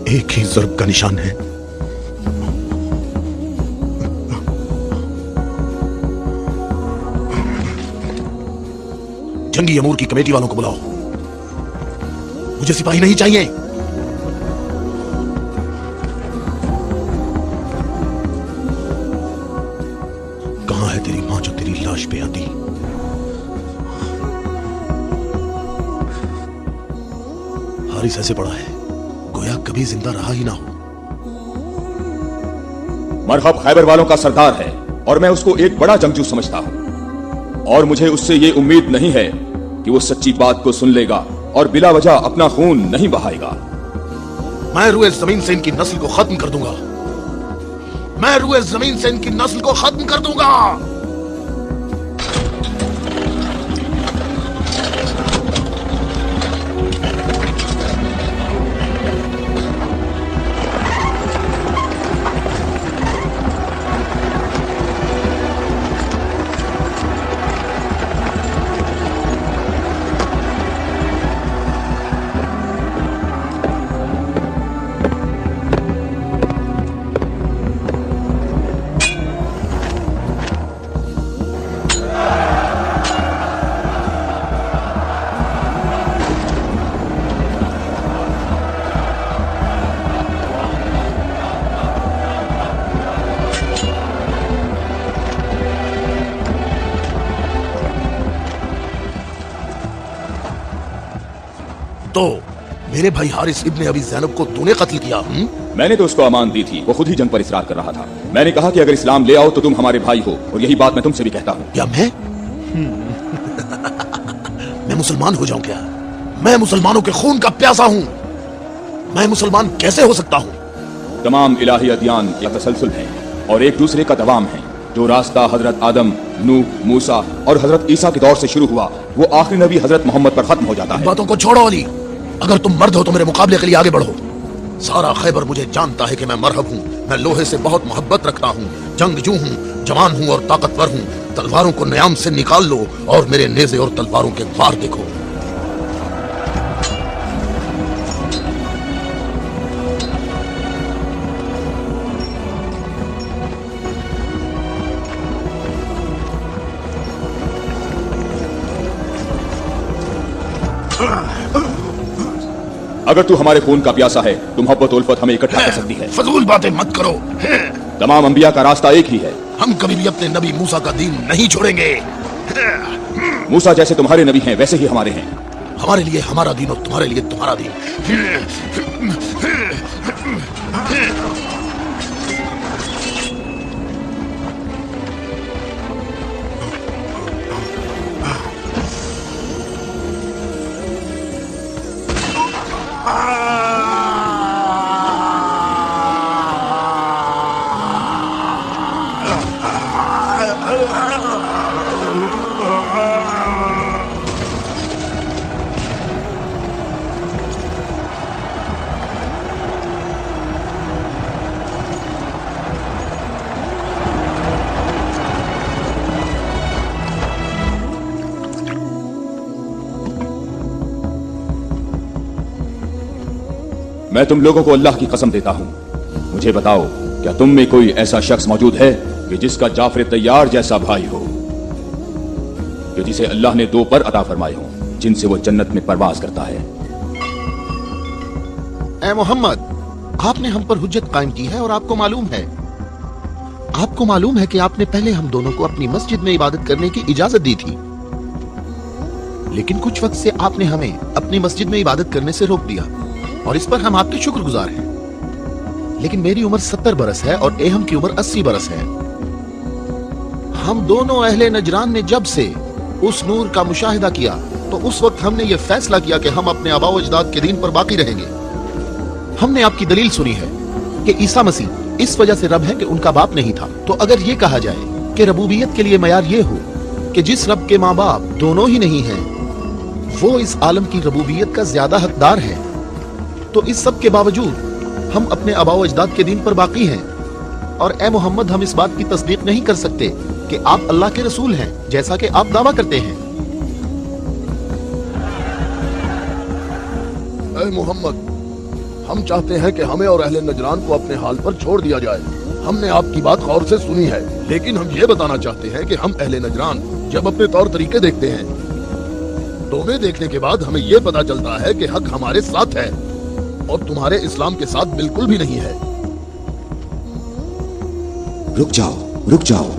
एक ही ज़र्ब का निशान है, जंगी अमूर की कमेटी वालों को बुलाओ। मुझे सिपाही नहीं चाहिए। कहां है तेरी मां जो तेरी लाश पे आती? हारिस ऐसे पड़ा है गोया कभी जिंदा रहा ही ना हो। मरहब खैबर वालों का सरदार है और मैं उसको एक बड़ा जंगजू समझता हूं, और मुझे उससे ये उम्मीद नहीं है कि वो सच्ची बात को सुन लेगा और बिला वजह अपना खून नहीं बहाएगा। मैं रुए जमीन से इनकी नस्ल को खत्म कर दूंगा। मैं रुए जमीन से इनकी नस्ल को खत्म कर दूंगा। तो मेरे भाई हारिस इब्ने अबी ज़ैनब को तूने कत्ल किया? मैंने तो उसको अमान दी थी, वो खुद ही जंग पर इसरार कर रहा था। मैंने कहा कि अगर इस्लाम ले आओ तो तुम हमारे भाई हो, और यही बात मैं तुमसे भी कहता हूँ। क्या मैं मैं मुसलमान हो जाऊं क्या? मैं मुसलमानों के खून का प्यासा हूं। मैं मुसलमान कैसे हो सकता हूं? तमाम इलाही अदियान या तसलसल हैं और एक दूसरे का दवाम है। जो रास्ता हजरत आदम, नूह, मूसा और हजरत ईसा के दौर से शुरू हुआ, वो आखिरी नबी हजरत मोहम्मद पर खत्म हो जाता है। बातों को छोड़ो अली, अगर तुम मर्द हो तो मेरे मुकाबले के लिए आगे बढ़ो। सारा खैबर मुझे जानता है कि मैं मरहब हूँ। मैं लोहे से बहुत मोहब्बत रखता हूँ, जंगजू हूँ, जवान हूँ और ताकतवर हूँ। तलवारों को न्याम से निकाल लो और मेरे नेज़े और तलवारों के वार देखो। अगर तू हमारे खून का प्यासा है तो मोहब्बत उल्फत हमें इकट्ठा कर सकती है। फजूल बातें मत करो। तमाम अंबिया का रास्ता एक ही है। हम कभी भी अपने नबी मूसा का दीन नहीं छोड़ेंगे। मूसा जैसे तुम्हारे नबी हैं वैसे ही हमारे हैं। हमारे लिए हमारा दीन और तुम्हारे लिए तुम्हारा दीन। मैं तुम लोगों को अल्लाह की कसम देता हूं, मुझे बताओ क्या तुम में कोई ऐसा शख्स मौजूद है कि जिसका जाफर तैयार जैसा भाई हो, कि जिसे अल्लाह ने 2 पर अता फरमाए हो, जिनसे वो जन्नत में परवाज करता है। ए मोहम्मद, आपने हम पर हुज्जत कायम की है और आपको मालूम है कि आपने पहले हम दोनों को अपनी मस्जिद में इबादत करने की इजाजत दी थी, लेकिन कुछ वक्त से आपने हमें अपनी मस्जिद में इबादत करने से रोक दिया और इस पर हम आपके शुक्रगुजार हैं। लेकिन मेरी उम्र 70 बरस है और एहम की उम्र 80 बरस है। हम दोनों अहले नजरान ने जब से उस नूर का मुशाहिदा किया तो उस वक्त हमने ये फैसला किया कि हम अपने आबा व अजदाद के दीन पर बाकी रहेंगे। हमने आपकी दलील सुनी है कि ईसा मसीह इस वजह से रब है कि उनका बाप नहीं था। तो अगर ये कहा जाए कि रबूबियत के लिए मयार ये हो कि जिस रब के माँ बाप दोनों ही नहीं हैं, वो इस आलम की रबूबियत का ज्यादा हकदार है, तो इस सब के बावजूद हम अपने आबा व अजदाद के दीन पर बाकी हैं। और ए मोहम्मद, हम इस बात की तस्दीक नहीं कर सकते कि आप अल्लाह के रसूल हैं, जैसा कि आप दावा करते हैं। ए मोहम्मद, हम चाहते हैं कि हमें और अहले नजरान को अपने हाल पर छोड़ दिया जाए। हमने आपकी बात गौर से सुनी है, लेकिन हम ये बताना चाहते हैं कि हम अहले नजरान जब अपने तौर तरीके देखते हैं तुम्हें देखने के बाद हमें यह पता चलता है कि हक हमारे साथ है और तुम्हारे इस्लाम के साथ बिल्कुल भी नहीं है। रुक जाओ, रुक जाओ।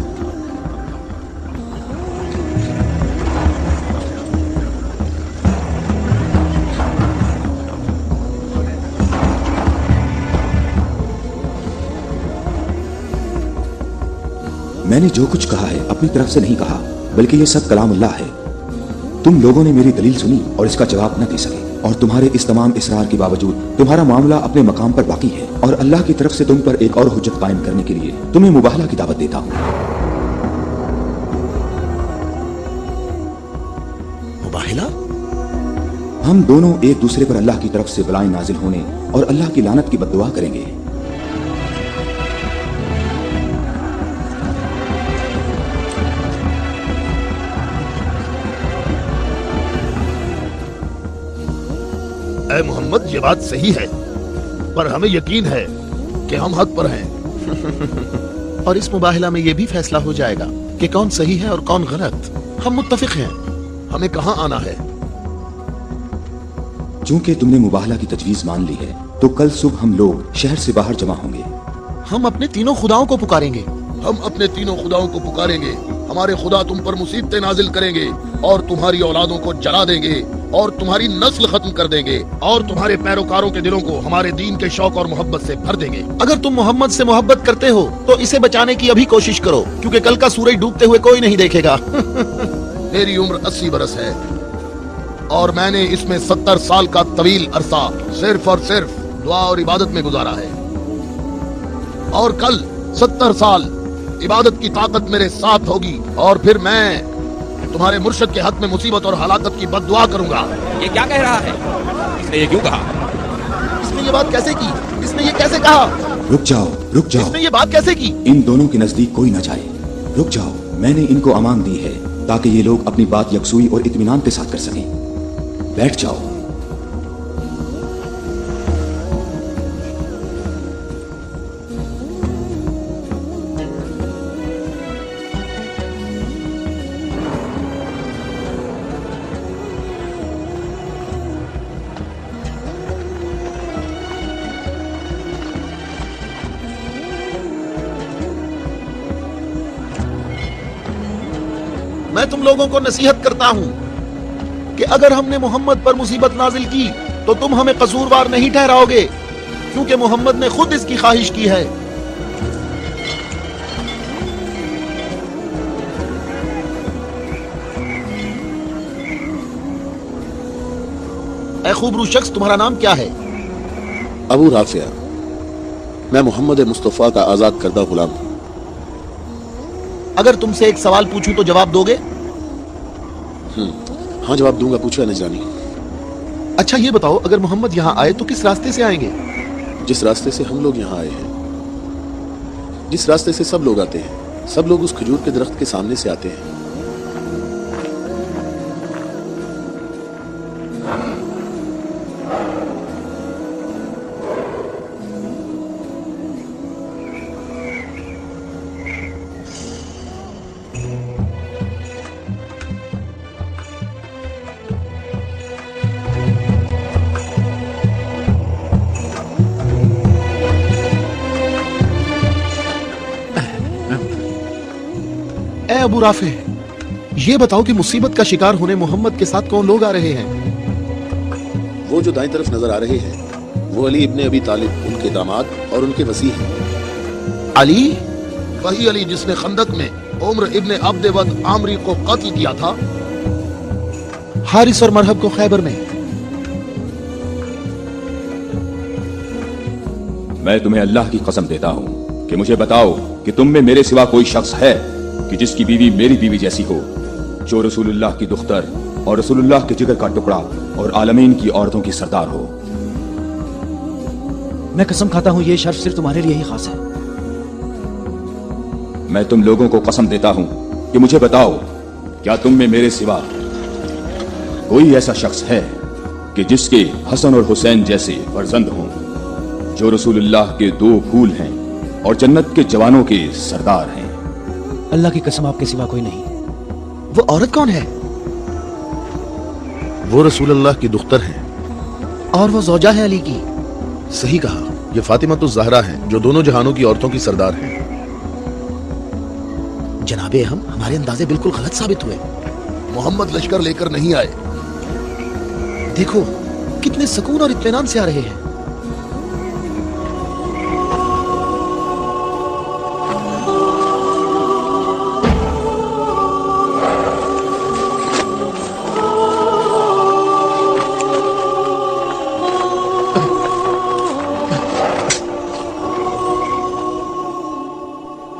मैंने जो कुछ कहा है अपनी तरफ से नहीं कहा, बल्कि ये सब कलाम अल्लाह है। तुम लोगों ने मेरी दलील सुनी और इसका जवाब न दे सके, और तुम्हारे इस तमाम इसरार के बावजूद तुम्हारा मामला अपने मकाम पर बाकी है, और अल्लाह की तरफ से तुम पर एक और हुज्जत कायम करने के लिए तुम्हें मुबाहला की दावत देता हूँ। मुबाहला? हम दोनों एक दूसरे पर अल्लाह की तरफ से बलाएं नाजिल होने और अल्लाह की लानत की बद्दुआ करेंगे। ऐ मोहम्मद, ये बात सही है, पर हमें यकीन है कि हम हक पर हैं। और इस मुबाहला में यह भी फैसला हो जाएगा कि कौन सही है और कौन गलत। हम मुत्तफिक हैं, हमें कहां आना है। चूंकि तुमने मुबाहला की तजवीज मान ली है, तो कल सुबह हम लोग शहर से बाहर जमा होंगे। हम अपने तीनों खुदाओं को पुकारेंगे। हम अपने तीनों खुदाओं को पुकारेंगे। हमारे खुदा तुम पर मुसीबतें नाजिल करेंगे और तुम्हारी औलादों को जला देंगे और तुम्हारी नस्ल खत्म कर देंगे और तुम्हारे पैरोकारों के दिलों को हमारे दीन के शौक और मोहब्बत से भर देंगे। अगर तुम मोहम्मद से मोहब्बत करते हो तो इसे बचाने की अभी कोशिश करो, क्योंकि कल का सूरज डूबते हुए कोई नहीं देखेगा। मेरी उम्र 80 बरस है और मैंने इसमें 70 साल का तवील अरसा सिर्फ और सिर्फ दुआ और इबादत में गुजारा है, और कल 70 साल इबादत की ताकत मेरे साथ होगी और फिर मैं तुम्हारे मुर्शद के हक में मुसीबत और हलाकत की बद्दुआ करूंगा। ये क्या कह रहा है? इसने ये क्यों कहा? इसने ये बात कैसे की? इसने ये कैसे कहा? रुक जाओ, रुक जाओ। इसने ये बात कैसे की? इन दोनों के नजदीक कोई न जाए। रुक जाओ, मैंने इनको अमान दी है ताकि ये लोग अपनी बात यकसुई और इत्मीनान के साथ कर सकें। बैठ जाओ। मैं तुम लोगों को नसीहत करता हूं कि अगर हमने मोहम्मद पर मुसीबत नाजिल की तो तुम हमें कसूरवार नहीं ठहराओगे, क्योंकि मोहम्मद ने खुद इसकी ख्वाहिश की है। ऐ खूबरू शख्स, तुम्हारा नाम क्या है? अबू राफिया। मैं मोहम्मद मुस्तफा का आजाद करदा गुलाम हूं। अगर तुमसे एक सवाल पूछूं तो जवाब दोगे? हाँ, जवाब दूंगा। पूछो नजरानी। अच्छा ये बताओ, अगर मोहम्मद यहाँ आए तो किस रास्ते से आएंगे? जिस रास्ते से हम लोग यहाँ आए हैं, जिस रास्ते से सब लोग आते हैं, सब लोग उस खजूर के दरख्त के सामने से आते हैं। अबू राफे, ये बताओ कि मुसीबत का शिकार होने मोहम्मद के साथ कौन लोग आ रहे हैं? वो जो दाईं तरफ नजर आ रहे हैं, वो अली इब्ने अबी तालिब, उनके दामाद और उनके वसी हैं। अली? वही अली जिसने खंदक में उम्र इब्ने अब्द वद आमरी को कत्ल किया था, हारिस और मरहब को खैबर में। मैं तुम्हें अल्लाह की कसम देता हूँ कि मुझे बताओ कि तुम में मेरे सिवा कोई शख्स है कि जिसकी बीवी मेरी बीवी जैसी हो, जो रसूलुल्लाह की दुख्तर और रसूलुल्लाह के जिगर का टुकड़ा और आलमीन की औरतों की सरदार हो। मैं कसम खाता हूँ ये शर्फ सिर्फ तुम्हारे लिए ही खास है। मैं तुम लोगों को कसम देता हूँ कि मुझे बताओ, क्या तुम में मेरे सिवा कोई ऐसा शख्स है कि जिसके हसन और हुसैन जैसे फर्जंद हों, जो रसूलुल्लाह के दो फूल हैं और जन्नत के जवानों के सरदार हैं? अल्लाह की कसम, आपके सिवा कोई नहीं। वो औरत कौन है? वो रसूल अल्लाह की दुख्तर हैं। और वो जोजा है अली की। सही कहा, ये फातिमा तो ज़हरा हैं जो दोनों जहानों की औरतों की सरदार हैं। जनाबे हम हमारे अंदाजे बिल्कुल गलत साबित हुए। मोहम्मद लश्कर लेकर नहीं आए। देखो कितने सुकून और इत्मीनान से आ रहे हैं।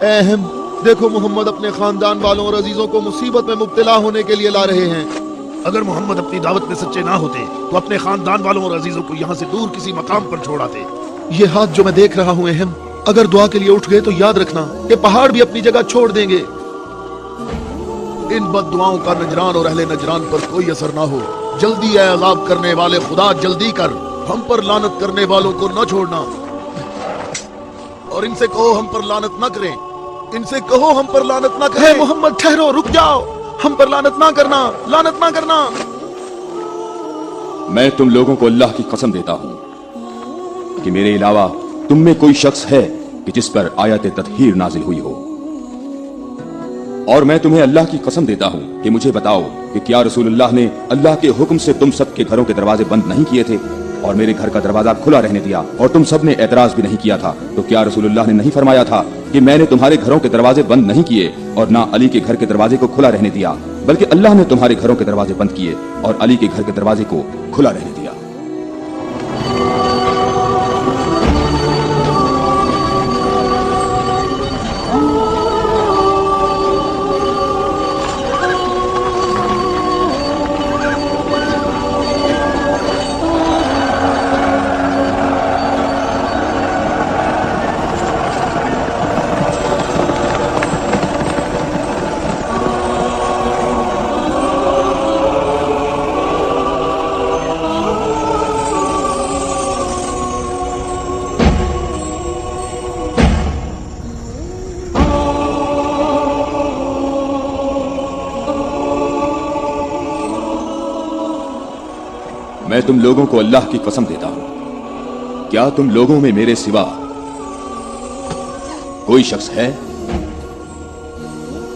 अहम, देखो मोहम्मद अपने खानदान वालों और अजीजों को मुसीबत में मुब्तला होने के लिए ला रहे हैं। अगर मोहम्मद अपनी दावत में सच्चे ना होते तो अपने खानदान वालों और अजीजों को यहाँ से दूर किसी मकाम पर छोड़ आते। ये हाथ जो मैं देख रहा हूँ अहम, अगर दुआ के लिए उठ गए तो याद रखना ये पहाड़ भी अपनी जगह छोड़ देंगे। इन बद दुआओं का नजरान और अहले नजरान पर कोई असर ना हो। जल्दी है अज़ाब करने वाले खुदा, जल्दी कर, हम पर लानत करने वालों को न छोड़ना। और इनसे कहो हम पर लानत न करें, इनसे कहो हम पर लानत ना करें। मोहम्मद ठहरो, रुक जाओ, हम पर लानत ना करना, लानत ना करना। मैं तुम लोगों को अल्लाह की कसम देता हूं कि मेरे अलावा तुम में कोई शख्स है कि जिस पर आयत तत्हीर नाजिल हुई हो। और मैं तुम्हें अल्लाह की कसम देता हूं कि मुझे बताओ कि क्या रसूलुल्लाह ने अल्लाह के हुक्म से तुम सबके घरों के दरवाजे बंद नहीं किए थे और मेरे घर का दरवाजा खुला रहने दिया और तुम सब ने एतराज भी नहीं किया था? तो क्या रसूलुल्लाह ने नहीं फरमाया था कि मैंने तुम्हारे घरों के दरवाजे बंद नहीं किए और ना अली के घर के दरवाजे को खुला रहने दिया, बल्कि अल्लाह ने तुम्हारे घरों के दरवाजे बंद किए और अली के घर के दरवाजे को खुला रहने दिया। मैं तुम लोगों को अल्लाह की कसम देता हूं, क्या तुम लोगों में मेरे सिवा कोई शख्स है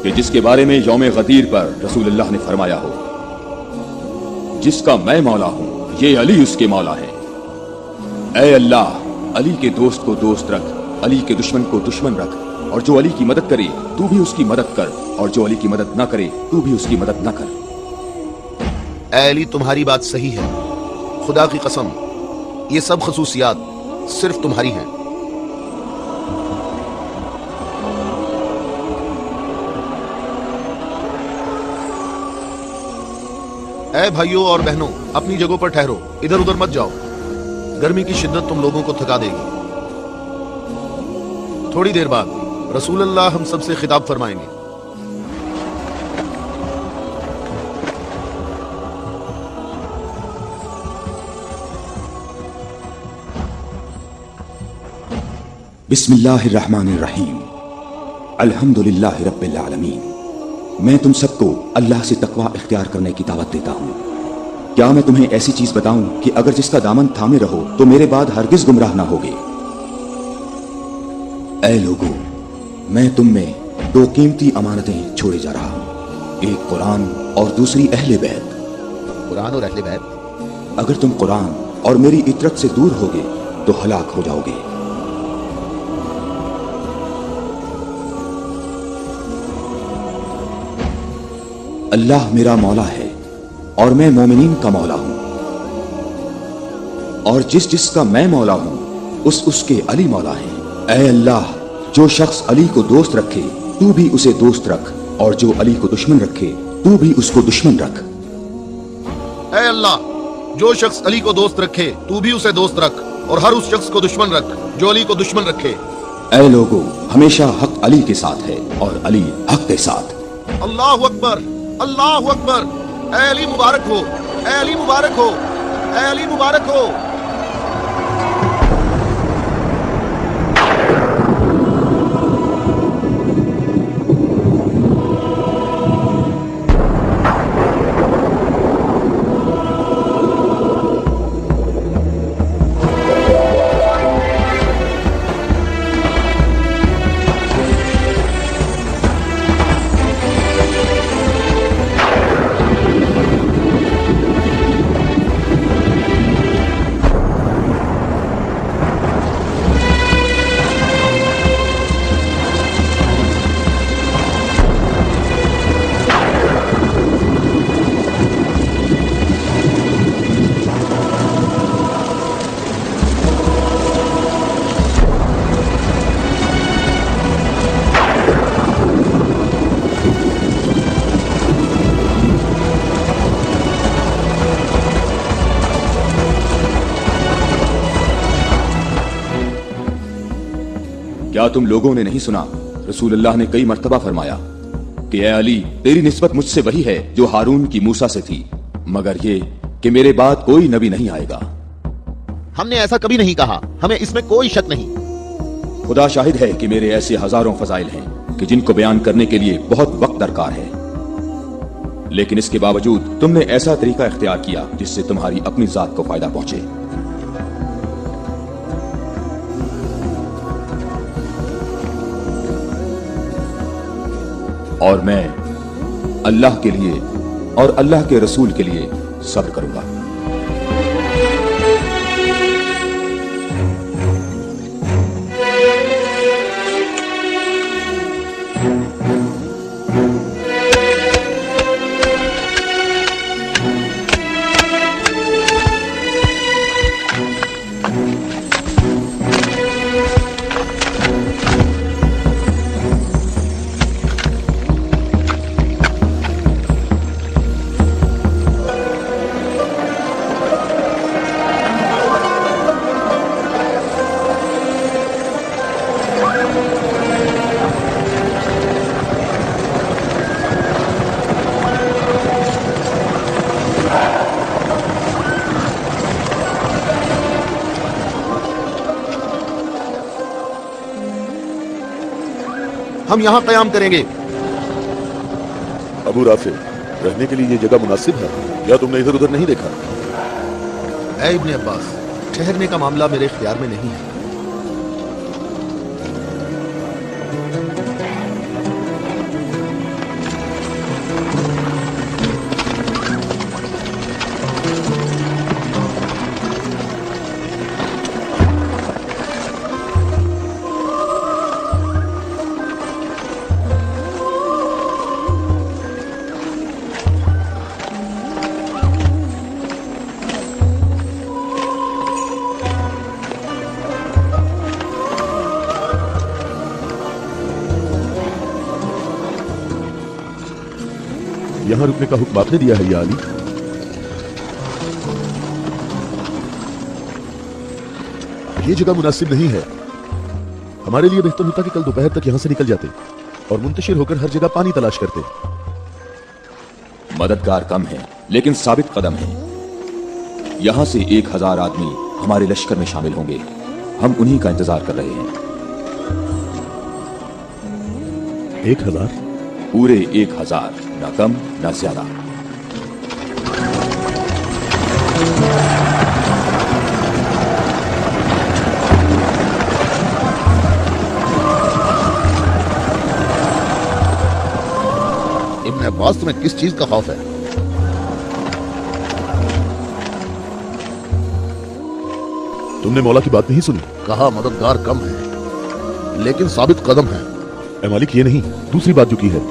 कि जिसके बारे में यौम गदीर पर रसूलुल्लाह ने फरमाया हो, जिसका मैं मौला हूं, ये अली उसके मौला है। ऐ अल्लाह, अली के दोस्त को दोस्त रख, अली के दुश्मन को दुश्मन रख, और जो अली की मदद करे तू भी उसकी मदद कर, और जो अली की मदद ना करे तू भी उसकी मदद ना कर। ऐ अली, तुम्हारी बात सही है, खुदा की कसम ये सब खसूसियात सिर्फ तुम्हारी हैं। ऐ भाइयों और बहनों, अपनी जगहों पर ठहरो, इधर उधर मत जाओ, गर्मी की शिद्दत तुम लोगों को थका देगी। थोड़ी देर बाद रसूलुल्लाह हम सबसे खिताब फरमाएंगे। बिस्मिल्लाहिर्रहमानिर्रहीम, अल्हम्दुलिल्लाहि रब्बिल आलमीन। मैं तुम सबको अल्लाह से तकवा इख्तियार करने की दावत देता हूँ। क्या मैं तुम्हें ऐसी चीज बताऊं कि अगर जिसका दामन थामे रहो तो मेरे बाद हरगिज गुमराह ना होगे? ऐ लोगों, मैं तुम में दो कीमती अमानतें छोड़े जा रहा हूँ, एक कुरान और दूसरी अहले बैत। कुरान और अहले बैत? अगर तुम कुरान और मेरी इतरत से दूर होगे तो हलाक हो जाओगे। अल्लाह मेरा मौला है और मैं मोमिनीन का मौला हूं, और जिस जिसका मैं मौला हूं उसके अली मौला है। ऐ अल्लाह, जो शख्स अली को दोस्त रखे तू भी उसे दोस्त रख, और जो अली को दुश्मन रखे तू भी उसको दुश्मन रख। ऐ अल्लाह, जो शख्स अली को दोस्त रखे तू भी उसे दोस्त रख, और हर उस शख्स को दुश्मन रख जो अली को दुश्मन रखे। ऐ लोगों, हमेशा हक अली के साथ है और अली हक के साथ। अल्लाहु अकबर, अल्लाहु अकबर। ऐ अली मुबारक हो, ऐ अली मुबारक हो, ऐ अली मुबारक हो। क्या तुम लोगों ने नहीं सुना रसूलुल्लाह ने कई मर्तबा फरमाया कि ए अली, तेरी निस्बत मुझसे वही है जो हारून की मूसा से थी, मगर ये कि मेरे बाद कोई नबी नहीं आएगा। हमने ऐसा कभी नहीं कहा, हमें इसमें कोई शक नहीं। खुदा शाहिद है कि मेरे ऐसे हजारों फजाइल हैं कि जिनको बयान करने के लिए बहुत वक्त दरकार है, लेकिन इसके बावजूद तुमने ऐसा तरीका इख्तियार किया जिससे तुम्हारी अपनी जात को फायदा पहुंचे। और मैं अल्लाह के लिए और अल्लाह के रसूल के लिए सब्र करूंगा। हम यहाँ कयाम करेंगे। अबू राफे, रहने के लिए ये जगह मुनासिब है या तुमने इधर उधर नहीं देखा? ऐ इब्ने अब्बास, ठहरने का मामला मेरे इख्तियार में नहीं है। यहां रुकने का हुक्म आपने दिया है या अली? ये जगह मुनासिब नहीं है। हमारे लिए बेहतर होता कि कल दोपहर तक यहां से निकल जाते और मुंतशिर होकर हर जगह पानी तलाश करते। मददगार कम है लेकिन साबित कदम है। यहां से 1000 आदमी हमारे लश्कर में शामिल होंगे। हम उन्हीं का इंतजार कर रहे हैं। 1000? पूरे 1000, ना कम ना ज्यादा। इब्ने अब्बास, तुम्हें किस चीज का खौफ है? तुमने मौला की बात नहीं सुनी? कहा मददगार कम है लेकिन साबित कदम है। ए मालिक, ये नहीं, दूसरी बात जो की है।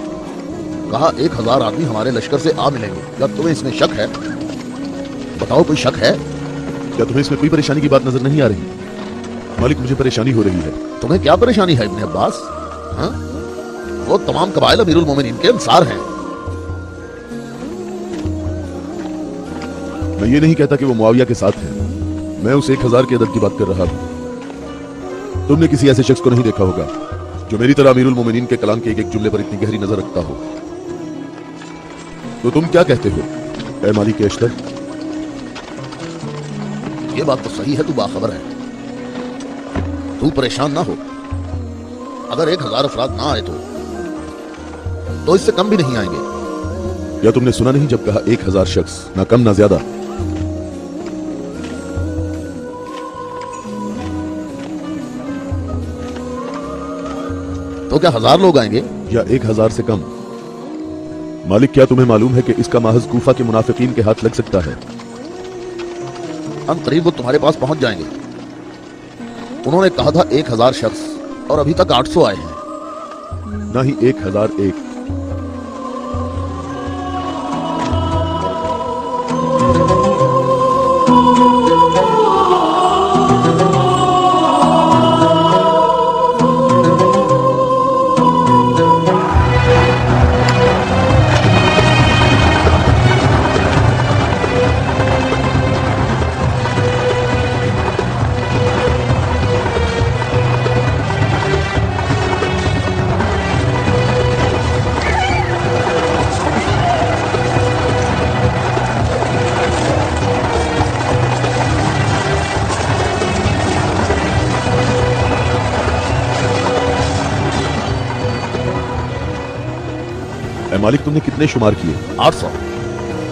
कहा 1000 आदमी हमारे लश्कर से आ मिलेंगे। क्या तुम्हें इसमें शक है? बताओ, कोई शक है? क्या तुम्हें इसमें कोई परेशानी की बात नजर नहीं आ रही? मालिक, मुझे परेशानी हो रही है। तुम्हें क्या परेशानी है इब्ने अब्बास? हाँ? वो तमाम कबाइल अमीरुल मोमिनीन के अंसार हैं। मैं ये नहीं कहता कि वो मुआविया के साथ है। मैं उस 1000 के अदद की बात कर रहा हूं। तुमने किसी ऐसे शख्स को नहीं देखा होगा जो मेरी तरह अमीरुल मोमिनीन के कलाम के एक एक जुमले पर इतनी गहरी नजर रखता हो। तो तुम क्या कहते हो ऐ मालिक अश्तर? ये बात तो सही है, तू बाखबर है। तू परेशान ना हो। अगर 1000 अफराद ना आए तो इससे कम भी नहीं आएंगे। या तुमने सुना नहीं जब कहा 1000 शख्स, ना कम ना ज्यादा? तो क्या 1000 लोग आएंगे या 1000 से कम? मालिक, क्या तुम्हें मालूम है कि इसका महज कूफा के मुनाफिकीन के हाथ लग सकता है? हम करीब वो तुम्हारे पास पहुंच जाएंगे। उन्होंने कहा था 1000 शख्स और अभी तक 800 आए हैं। ना ही 1001। ए मालिक, तुमने कितने शुमार किए? 800।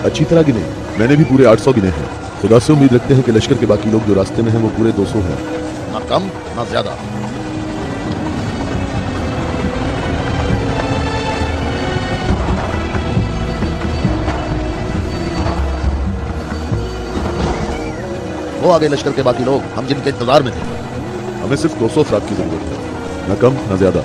अच्छी तरह गिने? मैंने भी पूरे 800 गिने हैं। खुदा से उम्मीद रखते हैं कि लश्कर के बाकी लोग जो रास्ते में हैं वो पूरे 200 हैं। ना कम ना ज्यादा। वो आगे लश्कर के बाकी लोग, हम जिनके इंतजार में थे। हमें सिर्फ 200 अफराद की जरूरत है, ना कम ना ज्यादा।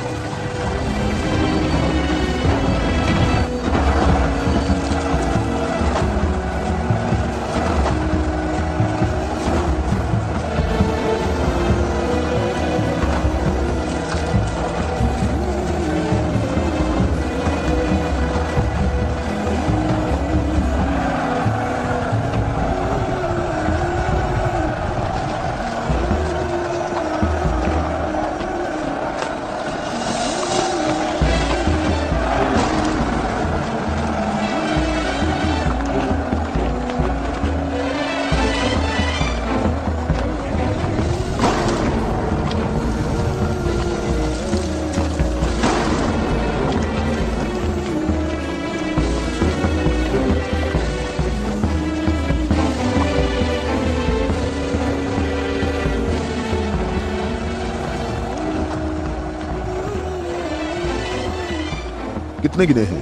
कितने गिने हैं?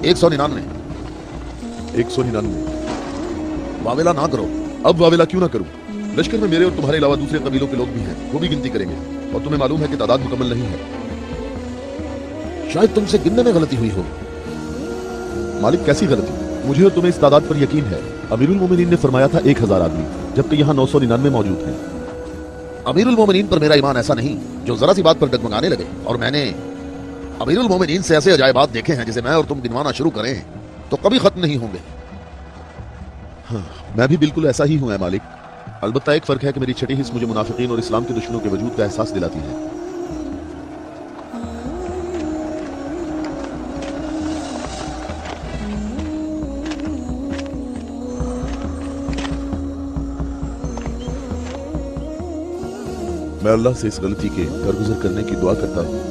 199। 199। वावेला ना करो। अब वावेला क्यों ना करूं? लश्कर में मेरे और तुम्हारे अलावा दूसरे कबीलों के लोग भी हैं, वो भी गिनती करेंगे। और तुम्हें मालूम है कि तादाद मुकम्मल नहीं है। शायद तुमसे गिनने में गलती हुई हो। मालिक, कैसी गलती? मुझे और तुम्हें इस तादाद पर यकीन है। अमीरुल मोमिनीन ने फरमाया था 1000 आदमी, जबकि यहाँ 999 मौजूद हैं। अमीरुल मोमिनीन पर मेरा ईमान ऐसा नहीं जो जरा सी बात पर डगमगाने लगे। और मैंने अमीरुल मोमिनीन से ऐसे अजायबात देखे हैं जिसे मैं और तुम गिनवाना शुरू करें तो कभी खत्म नहीं होंगे। हाँ, मैं भी बिल्कुल ऐसा ही हूं, मालिक। अलबत्ता एक फर्क है कि मेरी छठी हिस्स मुझे मुनाफिकीन और इस्लाम के दुश्मनों के वजूद का एहसास दिलाती है। मैं अल्लाह से इस गलती के दरगुजर करने की दुआ करता हूं।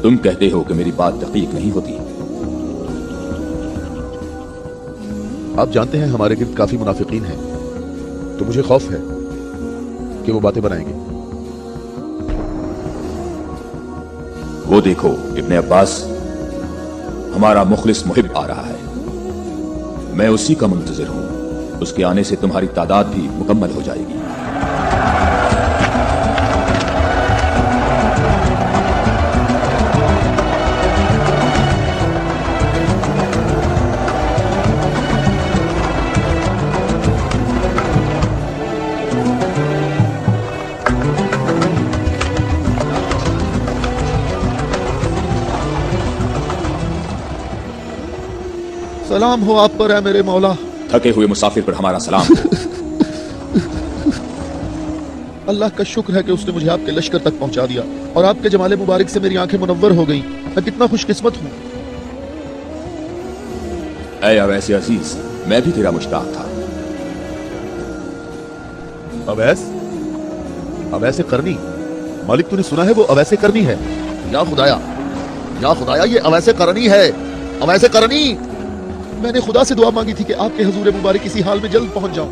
तुम कहते हो कि मेरी बात दकीक नहीं होती। आप जानते हैं हमारे गिर्द काफी मुनाफिकीन हैं, तो मुझे खौफ है कि वो बातें बनाएंगे। वो देखो, इब्ने अब्बास, हमारा मुखलिस मुहिब आ रहा है। मैं उसी का मुंतजिर हूं। उसके आने से तुम्हारी तादाद भी मुकम्मल हो जाएगी। सलाम हो आप पर है मेरे मौला। थके हुए मुसाफिर पर हमारा सलाम हो। अल्लाह का शुक्र है कि उसने मुझे आपके लश्कर तक पहुंचा दिया और आपके जमाले मुबारक से मेरी आंखें मुनव्वर हो गईं। मैं कितना खुशकिस्मत हूं। ऐ अवैस अजीज, मैं भी तेरा मुश्ताक था। अवैस? अवैस करनी? मालिक, तूने सुना है वो अवैस करनी है? या खुदाया, ये अवैसे करनी है। अवैसे करनी। मैंने खुदा से दुआ मांगी थी कि आपके हुजूर मुबारक इसी हाल में जल्द पहुंच जाऊं।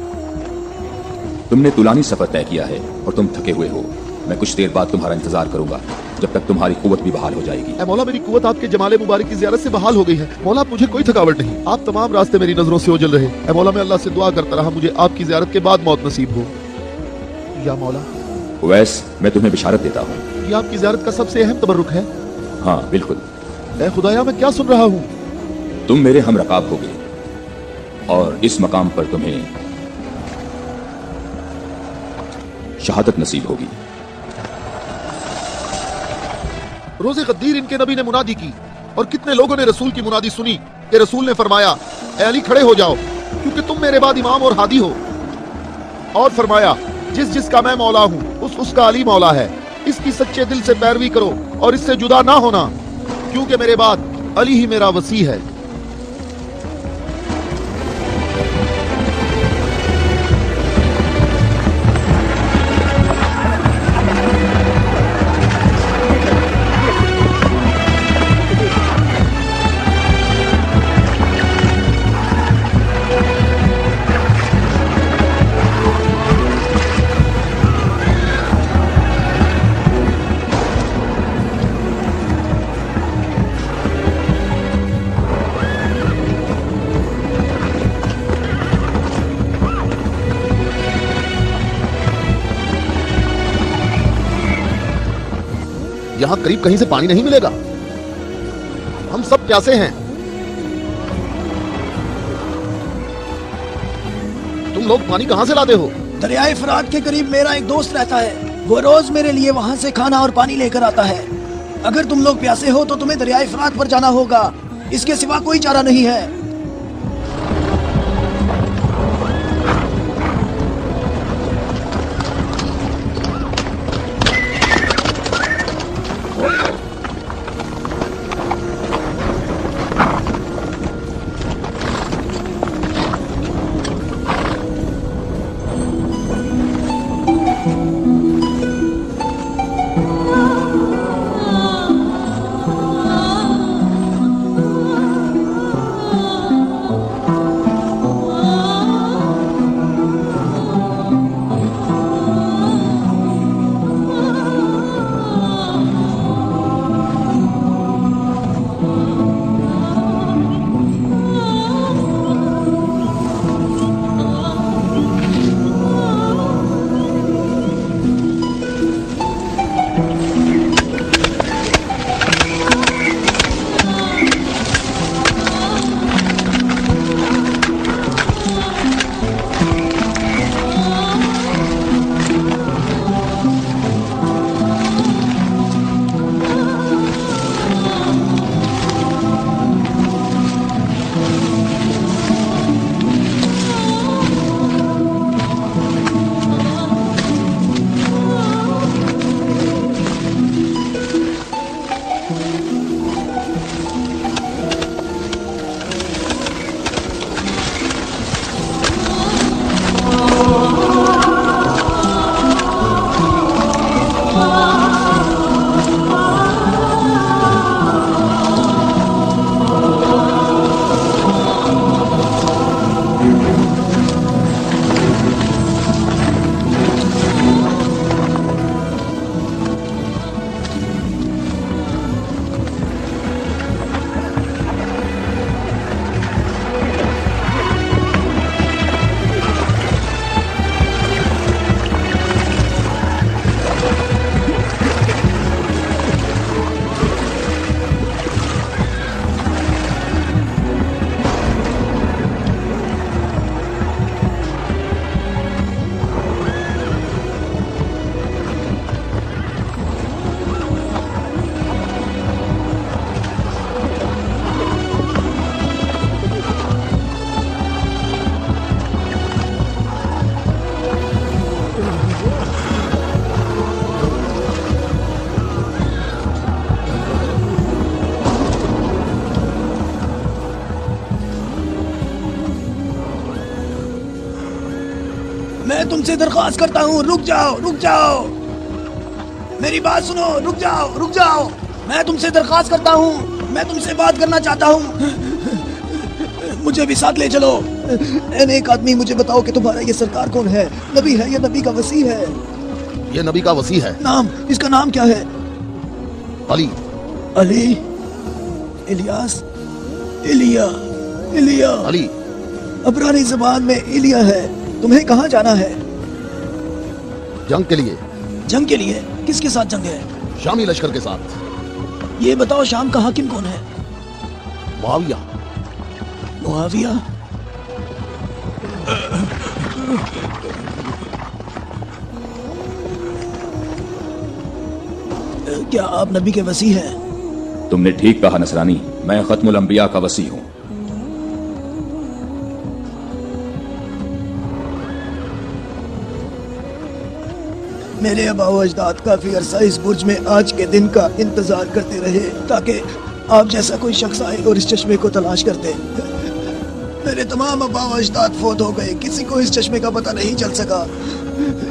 तुमने तुलानी सफर तय किया है और तुम थके हुए हो। मैं कुछ देर बाद तुम्हारा इंतजार करूंगा, जब तक तुम्हारी कुव्वत भी बहाल हो जाएगी। ऐ मौला, मेरी कुव्वत आपके जमाले मुबारक की ज़ियारत से बहाल हो गई है। मौला, मुझे कोई थकावट नहीं। आप तमाम रास्ते मेरी नजरों से ओझल रहे। ऐ मौला, मैं अल्लाह से दुआ करता रहा मुझे आपकी ज़ियारत के बाद मौत नसीब हो। या मौला, वैस, मैं तुम्हें बिशारत देता हूँ। ये आपकी ज़ियारत का सबसे अहम तबर्रुक है। हाँ, बिल्कुल। ऐ खुदाया, मैं क्या सुन रहा हूँ? तुम मेरे हम रकाब होगे और इस मकाम पर तुम्हें शहादत नसीब होगी। रोज़े गद्दीर इनके नबी ने मुनादी की और कितने लोगों ने रसूल की मुनादी सुनी कि रसूल ने फरमाया, ऐ अली, खड़े हो जाओ क्योंकि तुम मेरे बाद इमाम और हादी हो। और फरमाया, जिसका मैं मौला हूं उसका अली मौला है। इसकी सच्चे दिल से पैरवी करो और इससे जुदा ना होना, क्योंकि मेरे बाद अली ही मेरा वसी है। यहाँ करीब कहीं से पानी नहीं मिलेगा। हम सब प्यासे हैं। तुम लोग पानी कहाँ से लाते हो? दरियाए फरात के करीब मेरा एक दोस्त रहता है, वो रोज मेरे लिए वहाँ से खाना और पानी लेकर आता है। अगर तुम लोग प्यासे हो तो तुम्हें दरियाए फरात पर जाना होगा, इसके सिवा कोई चारा नहीं है। मैं तुमसे दरख्वास्त करता हूँ, रुक जाओ, रुक जाओ, मेरी बात सुनो, रुक जाओ, रुक जाओ। मैं तुमसे दरख्वास्त करता हूँ, मैं तुमसे बात करना चाहता हूँ, मुझे भी साथ ले चलो। एक आदमी मुझे बताओ कि तुम्हारा ये सरकार कौन है? नबी है या नबी का वसी है? ये नबी का वसी है। नाम, इसका नाम क्या है? अली। अली, इलियास, इलिया, इलिया। अली। अबरानी ज़बान में इलिया है। तुम्हें कहाँ जाना है? जंग के लिए। जंग के लिए? किसके साथ जंग है? शामी लश्कर के साथ। ये बताओ शाम का हाकिम कौन है? मुआविया। मुआविया? क्या आप नबी के वसी हैं? तुमने ठीक कहा नसरानी, मैं खत्मुल अंबिया का वसी हूँ। मेरे आबाओ अजदाद काफी अरसा इस बुर्ज में आज के दिन का इंतजार करते रहे ताकि आप जैसा कोई शख्स आए और इस चश्मे को तलाश कर दे। मेरे तमाम आबाओ अजदाद फौत हो गए, किसी को इस चश्मे का पता नहीं चल सका।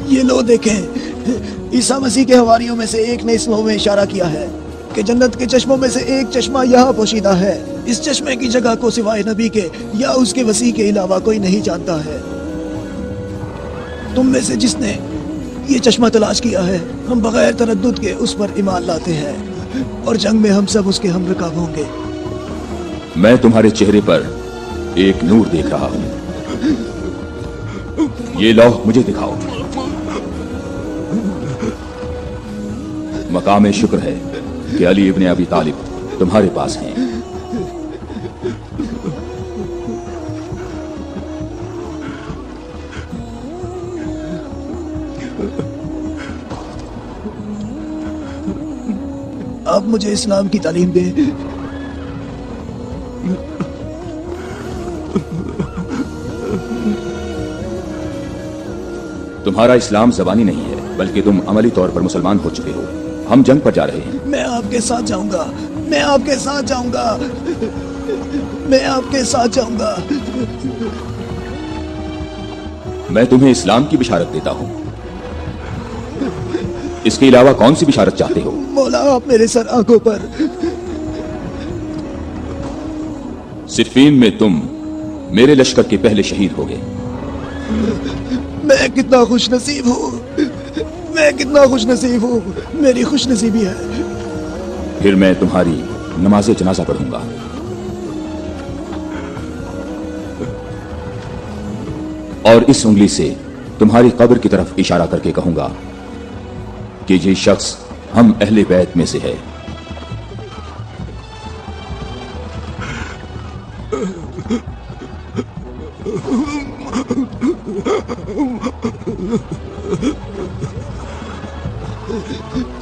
ये लो देखें, ईसा मसीह के हवारियों में से एक ने इस लौह में इशारा किया है कि जन्नत के चश्मों में से एक चश्मा यहाँ पोशीदा है। इस चश्मे की जगह को सिवाय नबी के या उसके वसी के अलावा कोई नहीं जानता है। तुम में से जिसने ये चश्मा तलाश किया है, हम बगैर तरद्दुद के उस पर ईमान लाते हैं और जंग में हम सब उसके हमरकाब होंगे। मैं तुम्हारे चेहरे पर एक नूर देख रहा हूँ। ये लौह मुझे दिखाओ। मकाम शुक्र है कि अली इब्ने अबी तालिब तुम्हारे पास हैं। अब मुझे इस्लाम की तालीम दे। तुम्हारा इस्लाम ज़बानी नहीं है, बल्कि तुम अमली तौर पर मुसलमान हो चुके हो। हम जंग पर जा रहे हैं। मैं आपके साथ जाऊंगा, मैं आपके साथ जाऊंगा, मैं आपके साथ जाऊंगा। मैं तुम्हें इस्लाम की बिशारत देता हूँ। इसके अलावा कौन सी बिशारत चाहते हो? मौला, आप मेरे सर आंखों पर। सिर्फीन में तुम मेरे लश्कर के पहले शहीद हो गए। मैं कितना खुश नसीब हूँ, मैं कितना खुश नसीब हूँ, मेरी खुश नसीबी है। फिर मैं तुम्हारी नमाज जनाजा पढ़ूंगा। और इस उंगली से तुम्हारी कब्र की तरफ इशारा करके कहूंगा कि ये शख्स हम अहले बैत में से है।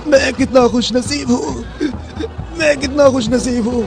मैं कितना खुश नसीब हूँ, मैं कितना खुश नसीब हूँ।